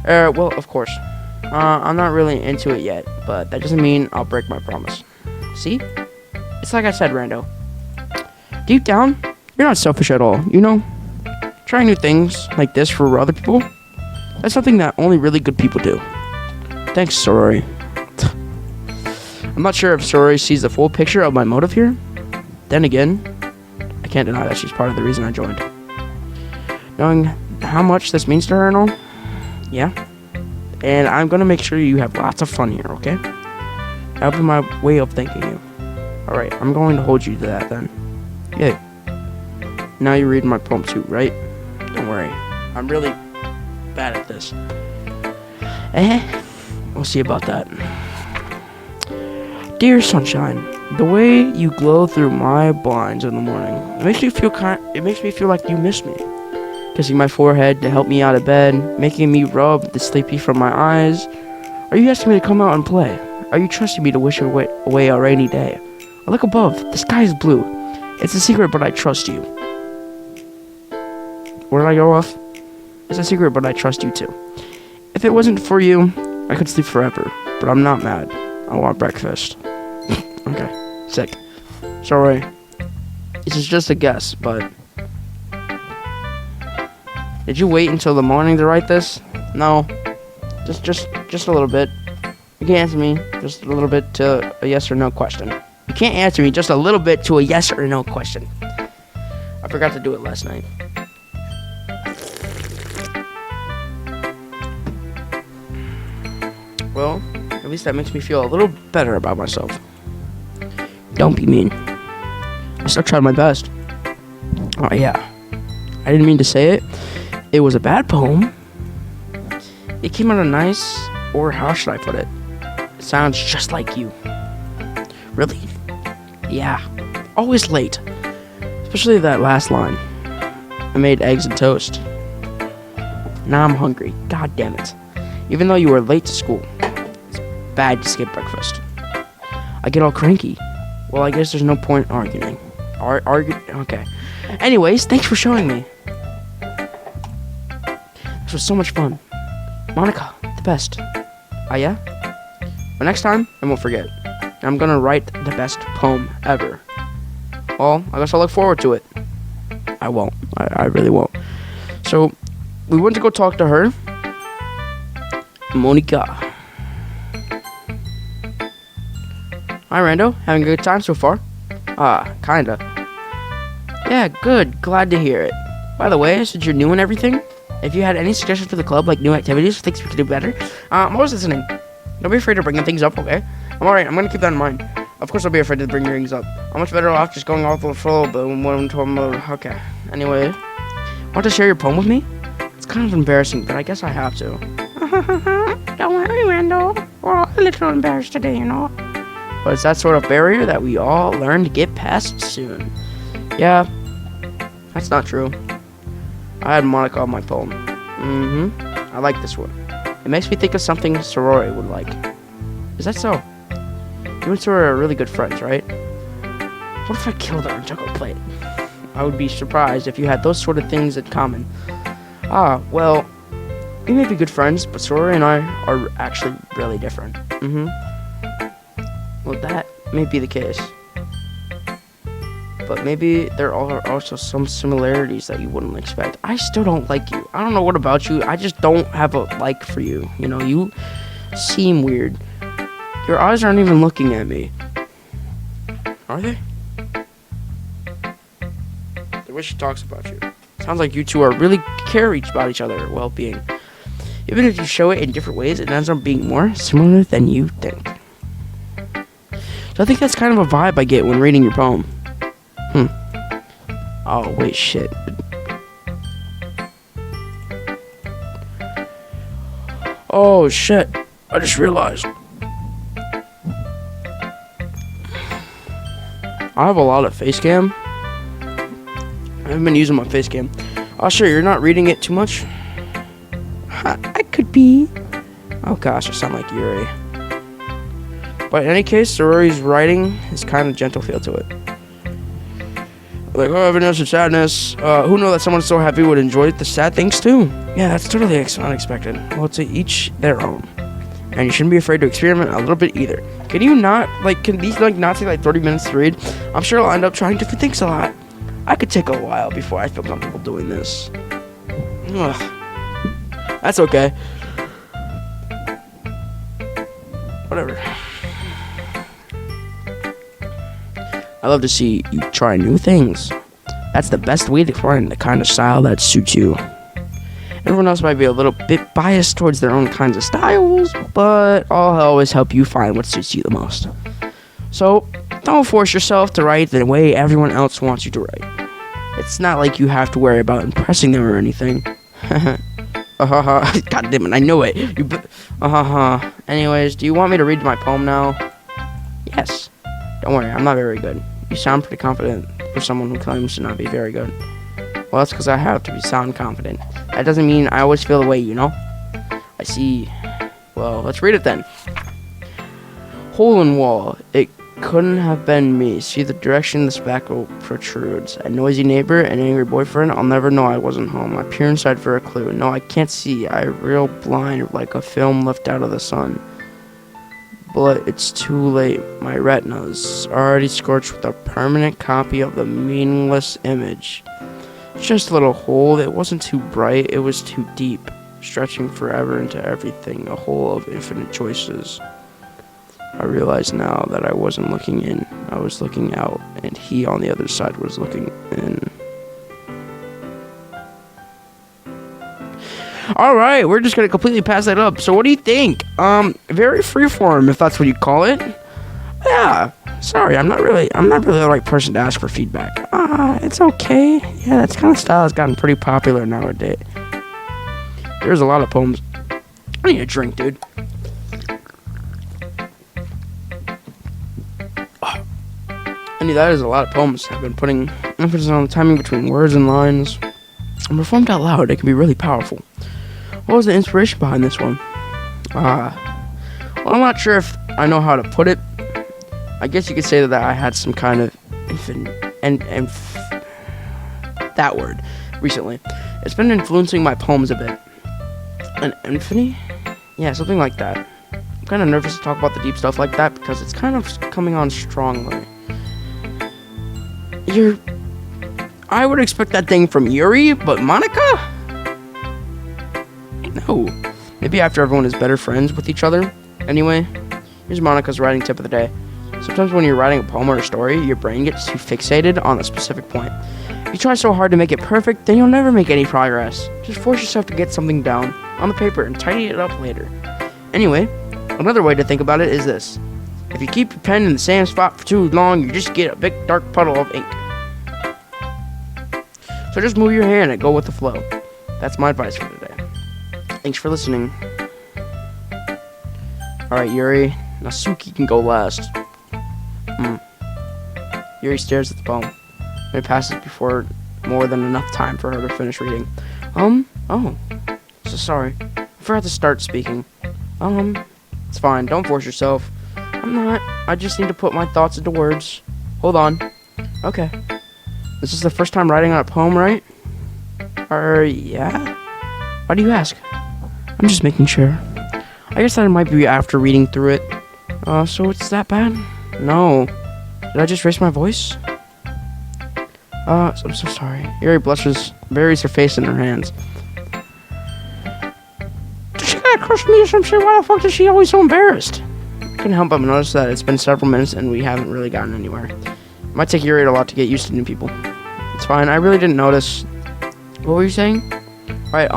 Well, of course. I'm not really into it yet, but that doesn't mean I'll break my promise. See? It's like I said, Rando. Deep down, you're not selfish at all, you know? Trying new things like this for other people, that's something that only really good people do. Thanks, Sorori. I'm not sure if Sorori sees the full picture of my motive here. Then again, I can't deny that she's part of the reason I joined. Knowing how much this means to her and all, yeah. And I'm gonna make sure you have lots of fun here, okay? That'll be my way of thanking you. Alright, I'm going to hold you to that then. Yay. Now you're reading my poem too, right? Don't worry. I'm really bad at this. We'll see about that. Dear sunshine, the way you glow through my blinds in the morning, it makes me feel like you miss me. Kissing my forehead to help me out of bed, making me rub the sleepy from my eyes. Are you asking me to come out and play? Are you trusting me to wish away a rainy day? I look above, the sky is blue. It's a secret, but I trust you. Where did I go off? It's a secret, but I trust you too. If it wasn't for you, I could sleep forever, but I'm not mad. I want breakfast. Okay, sick. Sorry. This is just a guess, but... Did you wait until the morning to write this? No. Just a little bit. You can answer me just a little bit to a yes or no question. You can't answer me just a little bit to a yes or no question. I forgot to do it last night. Well, at least that makes me feel a little better about myself. Don't be mean. I still tried my best. Oh yeah. I didn't mean to say it. It was a bad poem. It came out nice, or how should I put it? It sounds just like you. Really? Yeah. Always late. Especially that last line. I made eggs and toast. Now I'm hungry. God damn it. Even though you were late to school, it's bad to skip breakfast. I get all cranky. Well, I guess there's no point arguing. Okay. Anyways, thanks for showing me. This was so much fun. Monica, the best. Oh yeah? But next time, I won't forget. I'm gonna write the best poem ever. Well, I guess I'll look forward to it. I won't. I really won't. So, we went to go talk to her. Monica. Hi, Rando. Having a good time so far? Kinda. Yeah, good. Glad to hear it. By the way, since you're new and everything, if you had any suggestions for the club, like new activities or things we could do better, I'm always listening. Don't be afraid of bringing things up, okay? I'm alright. I'm gonna keep that in mind. Of course I'll be afraid to bring things up. I'm much better off just going off the flow, but okay. Anyway, want to share your poem with me? It's kind of embarrassing, but I guess I have to. Don't worry, Rando. We're all a little embarrassed today, you know. But it's that sort of barrier that we all learn to get past soon. Yeah, that's not true. I had Monica on my poem. I like this one. It makes me think of something Sorori would like. Is that so? You and Sorori are really good friends, right? What if I killed her and took her plate? I would be surprised if you had those sort of things in common. Well, we may be good friends, but Sorori and I are actually really different. Well, that may be the case. But maybe there are also some similarities that you wouldn't expect. I still don't like you. I don't know what about you. I just don't have a like for you. You know, you seem weird. Your eyes aren't even looking at me. Are they? The way she talks about you. Sounds like you two are really care about each other's well-being. Even if you show it in different ways, it ends up being more similar than you think. So I think that's kind of a vibe I get when reading your poem. Oh, wait, shit. Oh, shit. I just realized. I have a lot of face cam. I haven't been using my face cam. Oh, sure, you're not reading it too much? I could be. Oh, gosh, I sound like Yuri. But in any case, Sorori's writing has kind of gentle feel to it. Like, oh, happiness and sadness. Who knew that someone so happy would enjoy the sad things too? Yeah, that's totally unexpected. Well, to each their own. And you shouldn't be afraid to experiment a little bit either. Can these not take like 30 minutes to read? I'm sure I'll end up trying different things a lot. I could take a while before I feel comfortable doing this. Ugh. That's okay. Whatever. I love to see you try new things. That's the best way to find the kind of style that suits you. Everyone else might be a little bit biased towards their own kinds of styles, but I'll always help you find what suits you the most. So, don't force yourself to write the way everyone else wants you to write. It's not like you have to worry about impressing them or anything. God damn it, I knew it. Anyways, do you want me to read my poem now? Yes. Don't worry, I'm not very good. You sound pretty confident for someone who claims to not be very good. Well, that's because I have to sound confident. That doesn't mean I always feel the way, you know? I see. Well, let's read it then. Hole in wall. It couldn't have been me. See the direction the spackle protrudes. A noisy neighbor, an angry boyfriend. I'll never know I wasn't home. I peer inside for a clue. No, I can't see. I real blind like a film left out of the sun. But it's too late. My retina's already scorched with a permanent copy of the meaningless image. Just a little hole. It wasn't too bright. It was too deep, stretching forever into everything. A hole of infinite choices. I realize now that I wasn't looking in. I was looking out, and he on the other side was looking in. Alright, we're just gonna completely pass that up. So what do you think? Very freeform, if that's what you call it. Yeah. Sorry, I'm not really the right person to ask for feedback. It's okay. Yeah, that kind of style has gotten pretty popular nowadays. There's a lot of poems. I need a drink, dude. I knew that is a lot of poems have been putting emphasis on the timing between words and lines. And performed out loud, it can be really powerful. What was the inspiration behind this one? Well, I'm not sure if I know how to put it. I guess you could say that I had some kind of that word recently. It's been influencing my poems a bit. An infinity? Yeah, something like that. I'm kind of nervous to talk about the deep stuff like that because it's kind of coming on strongly. I would expect that thing from Yuri, but Monica? No. Maybe after everyone is better friends with each other. Anyway, here's Monica's writing tip of the day. Sometimes when you're writing a poem or a story, your brain gets too fixated on a specific point. If you try so hard to make it perfect, then you'll never make any progress. Just force yourself to get something down on the paper and tidy it up later. Anyway, another way to think about it is this. If you keep your pen in the same spot for too long, you just get a big dark puddle of ink. So just move your hand and go with the flow. That's my advice for today. Thanks for listening. Alright, Yuri. Nasuki can go last. Yuri stares at the poem. And it passes before more than enough time for her to finish reading. Oh. So sorry. I forgot to start speaking. It's fine. Don't force yourself. I'm not. I just need to put my thoughts into words. Hold on. Okay. This is the first time writing on a poem, right? Yeah? Why do you ask? I'm just making sure. I guess that it might be after reading through it. So it's that bad? No. Did I just raise my voice? I'm so sorry. Yuri blushes, buries her face in her hands. She got across me or some shit. Why the fuck is she always so embarrassed? I couldn't help but notice that it's been several minutes and we haven't really gotten anywhere. It might take Yuri a lot to get used to new people. It's fine. I really didn't notice. What were you saying? Right,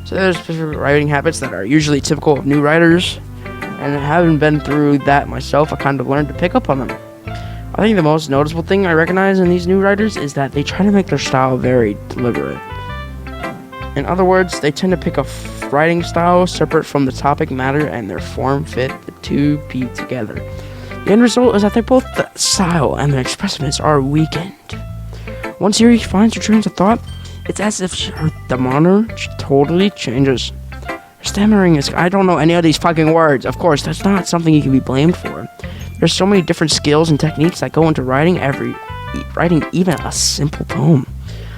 so there's specific writing habits that are usually typical of new writers, and having been through that myself, I kind of learned to pick up on them. I think the most noticeable thing I recognize in these new writers is that they try to make their style very deliberate. In other words, they tend to pick a writing style separate from the topic matter and their form fit the two be together. The end result is that both the style and the expressiveness are weakened. Once Yuri finds her trains of thought, it's as if the monitor totally changes. Her stammering is, I don't know any of these fucking words. Of course, that's not something you can be blamed for. There's so many different skills and techniques that go into writing even a simple poem.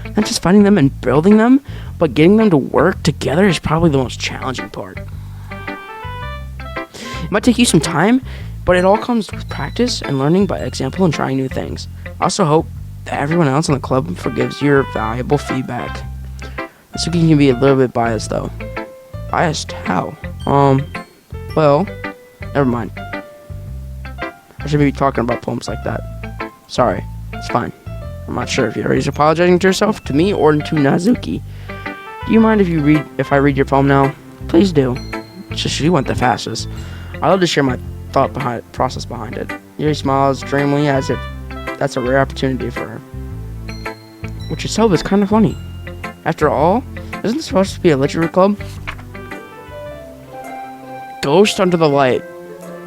Not just finding them and building them, but getting them to work together is probably the most challenging part. It might take you some time, but it all comes with practice and learning by example and trying new things. I also hope that everyone else in the club forgives your valuable feedback. This can be a little bit biased, though. Biased? How? Well, never mind. I shouldn't be talking about poems like that. Sorry. It's fine. I'm not sure if you're already apologizing to yourself, to me, or to Nazuki. Do you mind if I read your poem now? Please do. She went the fastest. I love to share my process behind it. Yuri smiles dreamily as if that's a rare opportunity for her. Which itself is kind of funny. After all, isn't this supposed to be a literature club? Ghost under the light.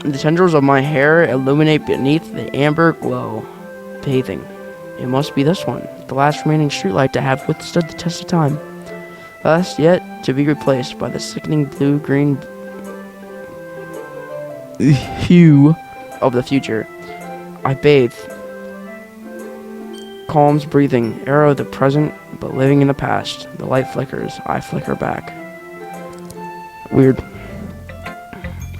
The tendrils of my hair illuminate beneath the amber glow. Bathing. It must be this one, the last remaining streetlight to have withstood the test of time. Last yet to be replaced by the sickening blue-green hue of the future. I bathe. Calms breathing, arrow the present, but living in the past. The light flickers, I flicker back. Weird.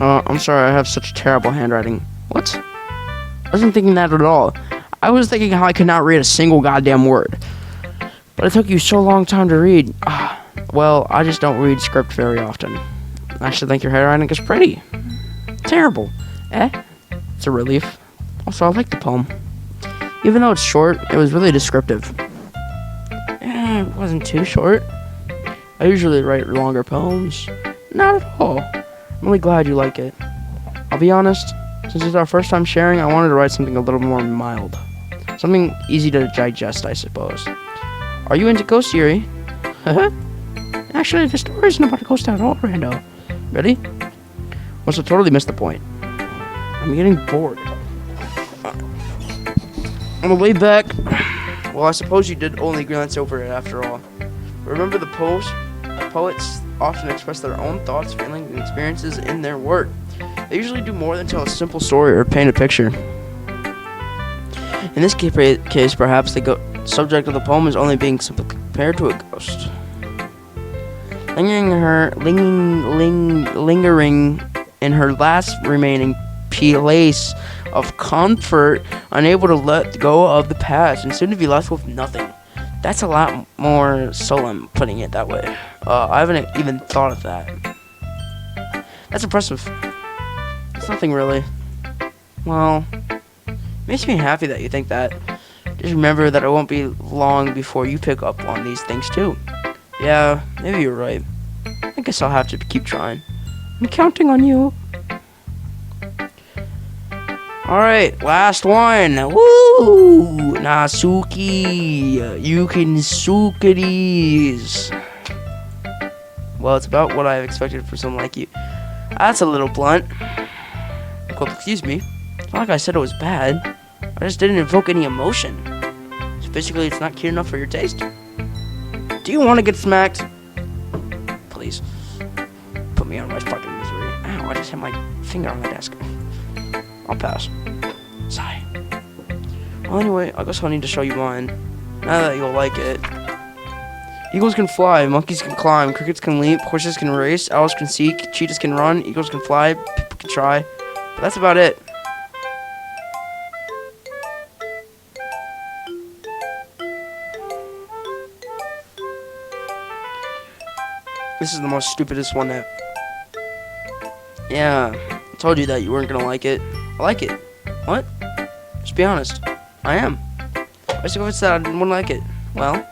I'm sorry, I have such terrible handwriting. What? I wasn't thinking that at all. I was thinking how I could not read a single goddamn word. But it took you so long time to read. Well, I just don't read script very often. I should think your handwriting is pretty. Terrible. It's a relief. Also, I like the poem. Even though it's short, it was really descriptive. It wasn't too short. I usually write longer poems. Not at all. I'm really glad you like it. I'll be honest, since it's our first time sharing, I wanted to write something a little more mild. Something easy to digest, I suppose. Are you into ghosts, Yuri? Actually, the story isn't about a ghost at all, Rando. Ready? Must have totally missed the point. I'm getting bored. On the way back, well, I suppose you did only glance over it after all. Remember the poets often express their own thoughts, feelings, and experiences in their work. They usually do more than tell a simple story or paint a picture. In this case, perhaps the subject of the poem is only being simply compared to a ghost. Lingering in her last remaining place of comfort, unable to let go of the past, and soon to be left with nothing. That's a lot more solemn, putting it that way. I haven't even thought of that. That's impressive. It's nothing really. Well, makes me happy that you think that. Just remember that it won't be long before you pick up on these things too. Yeah, maybe you're right. I guess I'll have to keep trying. I'm counting on you. Alright, last one. Woo! Nasuki. You can suke these. Well, it's about what I expected for someone like you. That's a little blunt. Well, excuse me. It's not like I said it was bad. I just didn't invoke any emotion. So basically, it's not cute enough for your taste. Do you want to get smacked? Please. Put me out of my fucking misery. Ow, I just hit my finger on the desk. I'll pass. Sigh. Well, anyway, I guess I'll need to show you mine. Now that you'll like it. Eagles can fly, monkeys can climb, crickets can leap, horses can race, owls can seek, cheetahs can run, eagles can fly, people can try. But that's about it. This is the most stupidest one that... Yeah, I told you that you weren't gonna like it. I like it. What? Just be honest. I am. Why should I said I wouldn't like it? Well,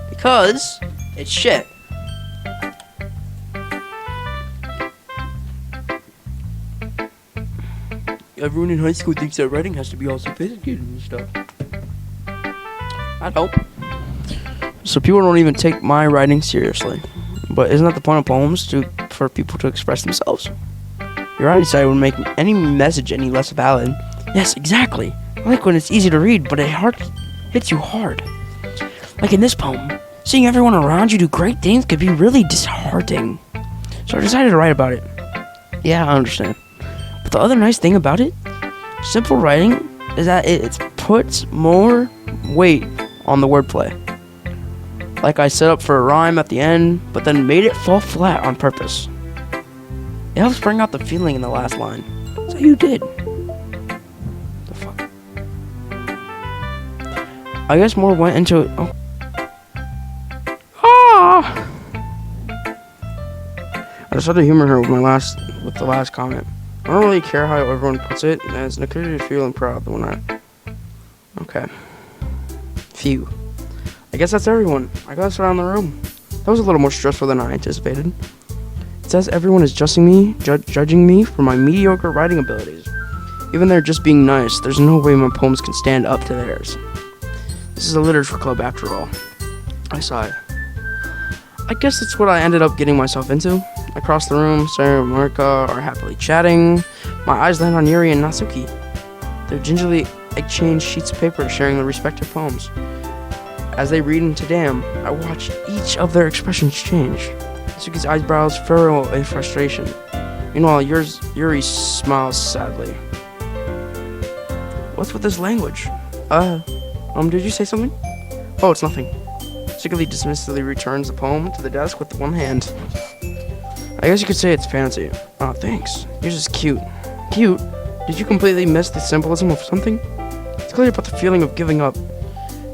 because it's shit. Everyone in high school thinks that writing has to be all sophisticated and stuff. I don't. So people don't even take my writing seriously. But isn't that the point of poems, for people to express themselves? Your writing style would make any message any less valid. Yes, exactly. I like when it's easy to read, but it hits you hard. Like in this poem, seeing everyone around you do great things could be really disheartening. So I decided to write about it. Yeah, I understand. But the other nice thing about it, simple writing, is that it puts more weight on the wordplay. Like I set up for a rhyme at the end, but then made it fall flat on purpose. It helps bring out the feeling in the last line. So you did. The fuck? I guess more went into it. Oh. Ah! I just had to humor her with the last comment. I don't really care how everyone puts it, as Nikita is feeling proud when I. Okay. Phew. I guess that's everyone. I glanced around the room. That was a little more stressful than I anticipated. It says everyone is judging me for my mediocre writing abilities. Even they're just being nice, there's no way my poems can stand up to theirs. This is a literature club after all. I sighed. I guess that's what I ended up getting myself into. Across the room, Sarah and Marika are happily chatting. My eyes land on Yuri and Natsuki. They gingerly exchange sheets of paper, sharing their respective poems. As they read into Damn, I watch each of their expressions change. Natsuki's eyebrows furrow in frustration. Meanwhile, Yuri smiles sadly. What's with this language? Did you say something? Oh, it's nothing. Natsuki dismissively returns the poem to the desk with one hand. I guess you could say it's fancy. Oh, thanks. Yours is cute. Cute? Did you completely miss the symbolism of something? It's clear about the feeling of giving up.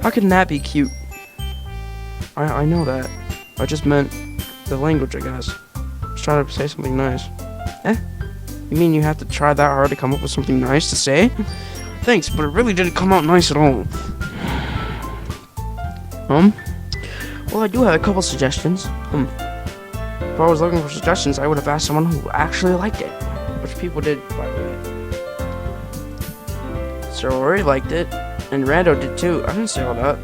How can that be cute? I know that. I just meant the language, I guess. Just trying to say something nice. You mean you have to try that hard to come up with something nice to say? Thanks, but it really didn't come out nice at all. Well, I do have a couple suggestions. If I was looking for suggestions, I would have asked someone who actually liked it. Which people did, by the way. Sorori liked it, and Rando did too. I didn't say all that.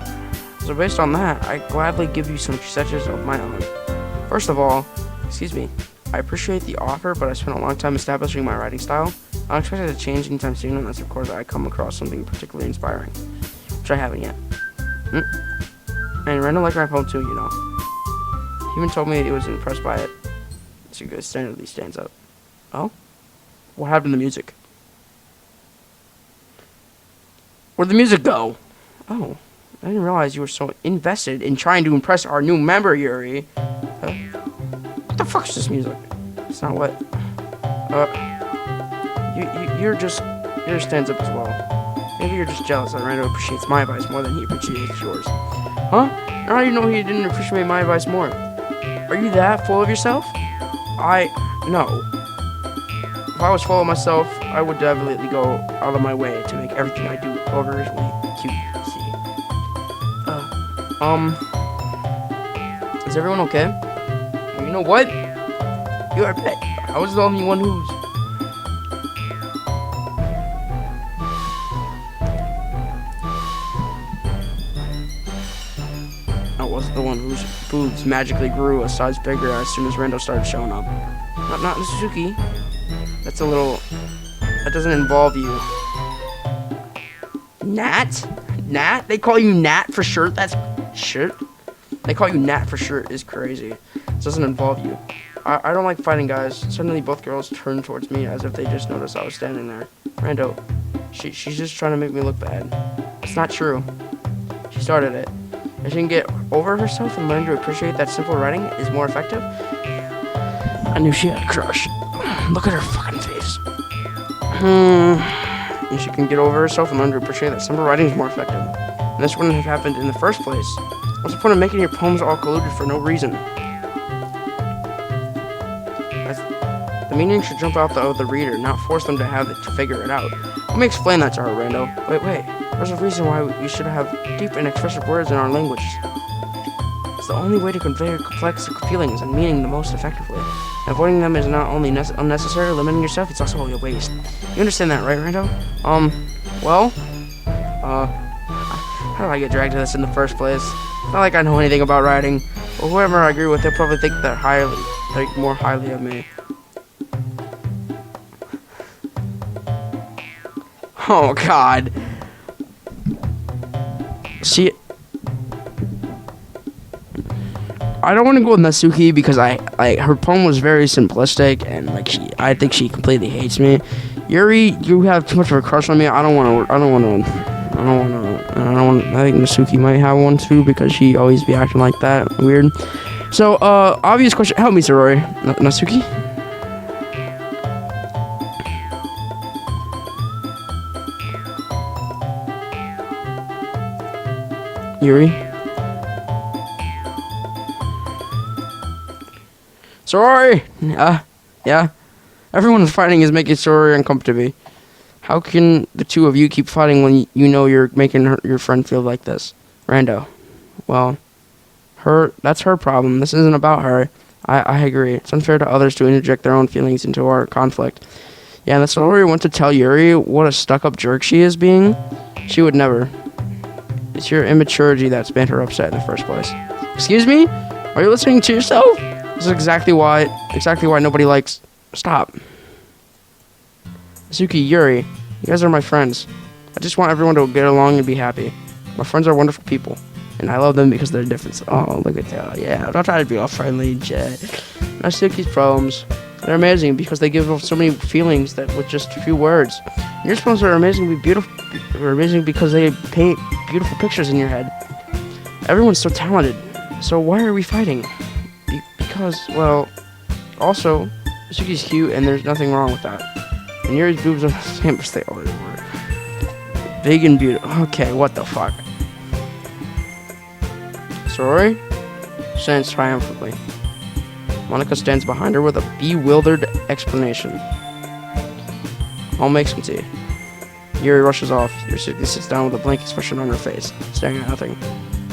So based on that, I gladly give you some suggestions of my own. First of all, I appreciate the offer, but I spent a long time establishing my writing style. I don't expect it to change anytime soon unless, of course, I come across something particularly inspiring. Which I haven't yet. And Rando liked my poem too, you know. He even told me he was impressed by it. So it standardly stands up. Oh? What happened to the music? Where'd the music go? Oh, I didn't realize you were so invested in trying to impress our new member, Yuri. What the fuck is this music? It's not what. Yours stands up as well. Maybe you're just jealous that Rando appreciates my advice more than he appreciates yours. Huh? How do you know he didn't appreciate my advice more? Are you that full of yourself? No. If I was full of myself, I would definitely go out of my way to make everything I do overly cute. Is everyone okay? You know what? You are pet. I was the only one who's... I wasn't the one whose boobs magically grew a size bigger as soon as Rando started showing up. Not Suzuki. That's a little... That doesn't involve you. Nat? Nat? They call you Nat for shirt? That's... Shirt? They call you Nat for shirt is crazy. It doesn't involve you. I don't like fighting guys. Suddenly both girls turned towards me as if they just noticed I was standing there. Rando, she's just trying to make me look bad. It's not true. She started it. If she can get over herself and learn to appreciate that simple writing is more effective. I knew she had a crush. Look at her fucking face. If she can get over herself and learn to appreciate that simple writing is more effective. And this wouldn't have happened in the first place. What's the point of making your poems all colluded for no reason? The meaning should jump out of the reader, not force them to figure it out. Let me explain that to her, Rando. Wait. There's a reason why we should have deep and expressive words in our language. It's the only way to convey complex feelings and meaning the most effectively. Avoiding them is not only unnecessary, limiting yourself, it's also a waste. You understand that, right, Rando? How did I get dragged to this in the first place? Not like I know anything about writing. But whoever I agree with, they'll probably think more highly of me. Oh, God. See, I don't want to go with Natsuki because her poem was very simplistic and I think she completely hates me. Yuri, you have too much of a crush on me. I think Natsuki might have one too because she always be acting like that. Weird. So, obvious question. Help me, Sorori. Natsuki? Yuri? Sorry! Yeah. Everyone's fighting is making Sorori uncomfortable. How can the two of you keep fighting when you know you're making your friend feel like this? Rando. Well, that's her problem. This isn't about her. I agree. It's unfair to others to interject their own feelings into our conflict. Yeah, and the Sorori went to tell Yuri what a stuck-up jerk she is being. She would never. It's your immaturity that's made her upset in the first place. Excuse me? Are you listening to yourself? This is exactly why nobody likes... Stop. Suki, Yuri, you guys are my friends. I just want everyone to get along and be happy. My friends are wonderful people, and I love them because they're different. Oh, look at that. Yeah, don't try to be all friendly, Jet. Now, Suki's problems, they're amazing because they give off so many feelings that with just a few words. And your problems are amazingly beautiful. They're amazing because they paint beautiful pictures in your head. Everyone's so talented. So why are we fighting? Because, well, also, Suki's cute, and there's nothing wrong with that. And Yuri's boobs are the same as they always were. Big and beautiful. Okay, what the fuck? Sorori stands triumphantly. Monica stands behind her with a bewildered explanation. I'll make some tea. Yuri rushes off. Suki sits down with a blank expression on her face, staring at nothing.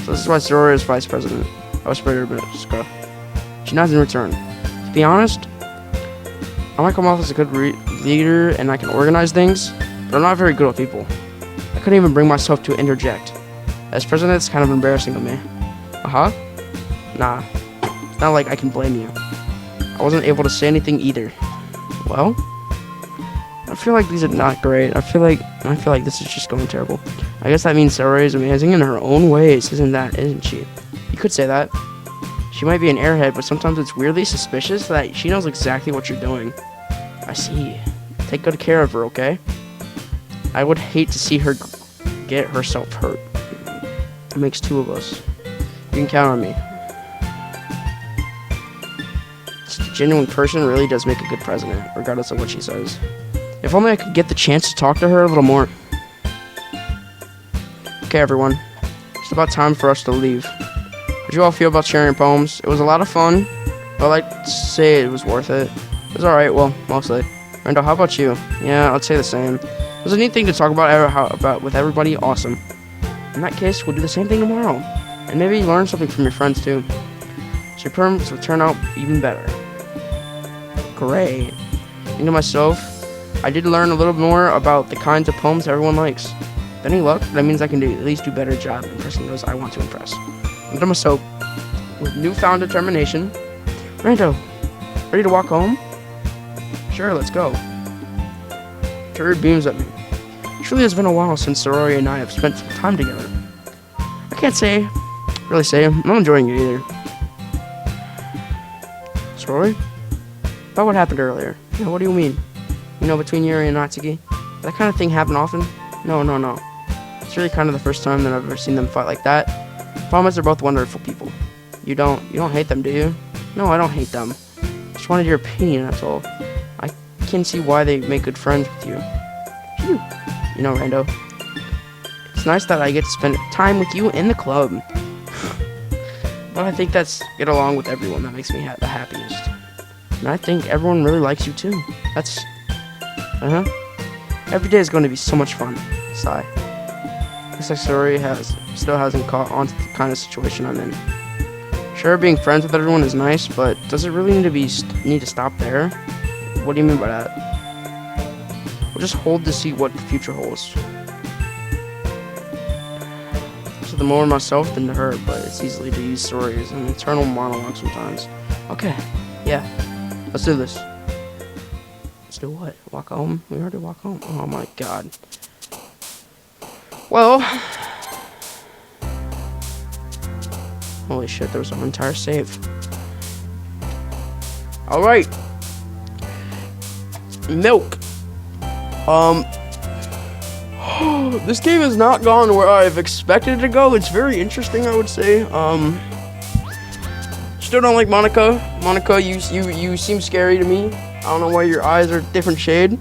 So this is why Sorori is vice president. I whispered her a minute ago. She nods in return. To be honest, I might come off as a good leader and I can organize things, but I'm not very good with people. I couldn't even bring myself to interject. As president, it's kind of embarrassing of me. Nah. It's not like I can blame you. I wasn't able to say anything either. Well, I feel like these are not great. I feel like this is just going terrible. I guess that means Sorori is amazing in her own ways, isn't she? You could say that. She might be an airhead, but sometimes it's weirdly suspicious that she knows exactly what you're doing. I see. Take good care of her, okay? I would hate to see her get herself hurt. It makes two of us. You can count on me. This genuine person really does make a good president, regardless of what she says. If only I could get the chance to talk to her a little more. Okay, everyone. It's about time for us to leave. How did you all feel about sharing poems? It was a lot of fun. I'd like to say it was worth it. It was alright, well, mostly. Randall, how about you? Yeah, I'd say the same. It was a neat thing to talk about with everybody. Awesome. In that case, we'll do the same thing tomorrow. And maybe learn something from your friends, too. So your poems will turn out even better. Great. Thinking to myself, I did learn a little more about the kinds of poems everyone likes. With any luck, that means I can at least do a better job impressing those I want to impress. Thinking to myself, with newfound determination, Rando, ready to walk home? Sure, let's go. Turd beams at me. It truly has been a while since Sorori and I have spent some time together. I can't really say I'm not enjoying it either. Sorori? About what happened earlier. Yeah, what do you mean? You know, between Yuri and Natsuki? That kind of thing happen often? No. It's really kind of the first time that I've ever seen them fight like that. Problem is, they're both wonderful people. You don't hate them, do you? No, I don't hate them. Just wanted your opinion, that's all. I can see why they make good friends with you. Phew. You know, Rando, it's nice that I get to spend time with you in the club. But I think that's get along with everyone that makes me the happiest. And I think everyone really likes you too. That's... Every day is going to be so much fun. Sigh. Looks like Sorori still hasn't caught on to the kind of situation I'm in. Sure, being friends with everyone is nice, but does it really need to stop there? What do you mean by that? We'll just hold to see what the future holds. So the more myself than to her, but it's easily to use Sorori as an internal monologue sometimes. Okay, yeah, let's do this. Let's do what? Walk home? We already walk home. Oh my god. Well, holy shit, there was an entire save. Alright. Milk. This game has not gone where I've expected it to go. It's very interesting, I would say. Still don't like Monica. Monica, you seem scary to me. I don't know why your eyes are a different shade.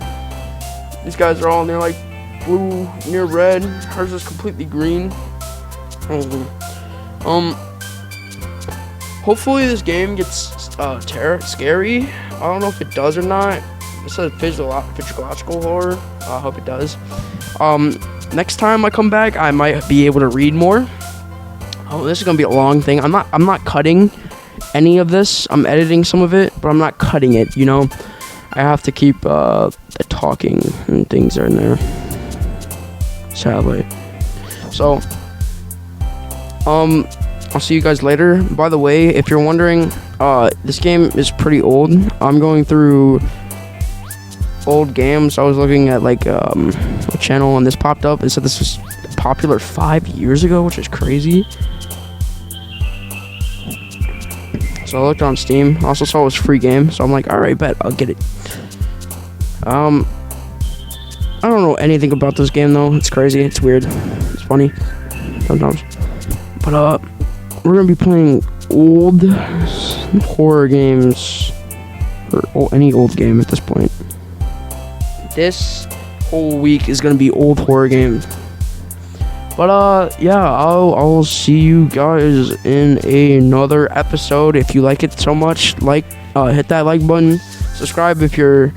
These guys are all near like blue, near red. Hers is completely green. Um, hopefully this game gets scary. I don't know if it does or not. It says physiological horror. I hope it does. Next time I come back, I might be able to read more. Oh, this is gonna be a long thing. I'm not cutting any of this. I'm editing some of it, but I'm not cutting it. You know, I have to keep the talking and things are in there. Sadly. So, I'll see you guys later. By the way, if you're wondering, this game is pretty old. I'm going through old games. I was looking at like a channel and this popped up. It said this was popular 5 years ago, which is crazy. So I looked on Steam. I also saw it was a free game, so I'm like, all right, bet I'll get it. I don't know anything about this game though. It's crazy. It's weird. It's funny sometimes. But we're gonna be playing old horror games, or any old game at this point. This whole week is gonna be old horror games. But yeah, I'll see you guys in another episode. If you like it so much, hit that like button. Subscribe if you're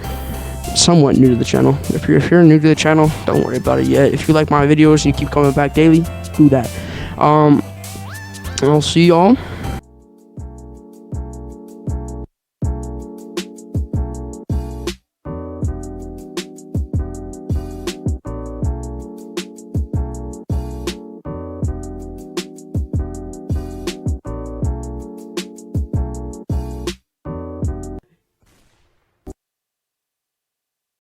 somewhat new to the channel. If you're new to the channel, don't worry about it yet. If you like my videos and you keep coming back daily, do that. I'll see y'all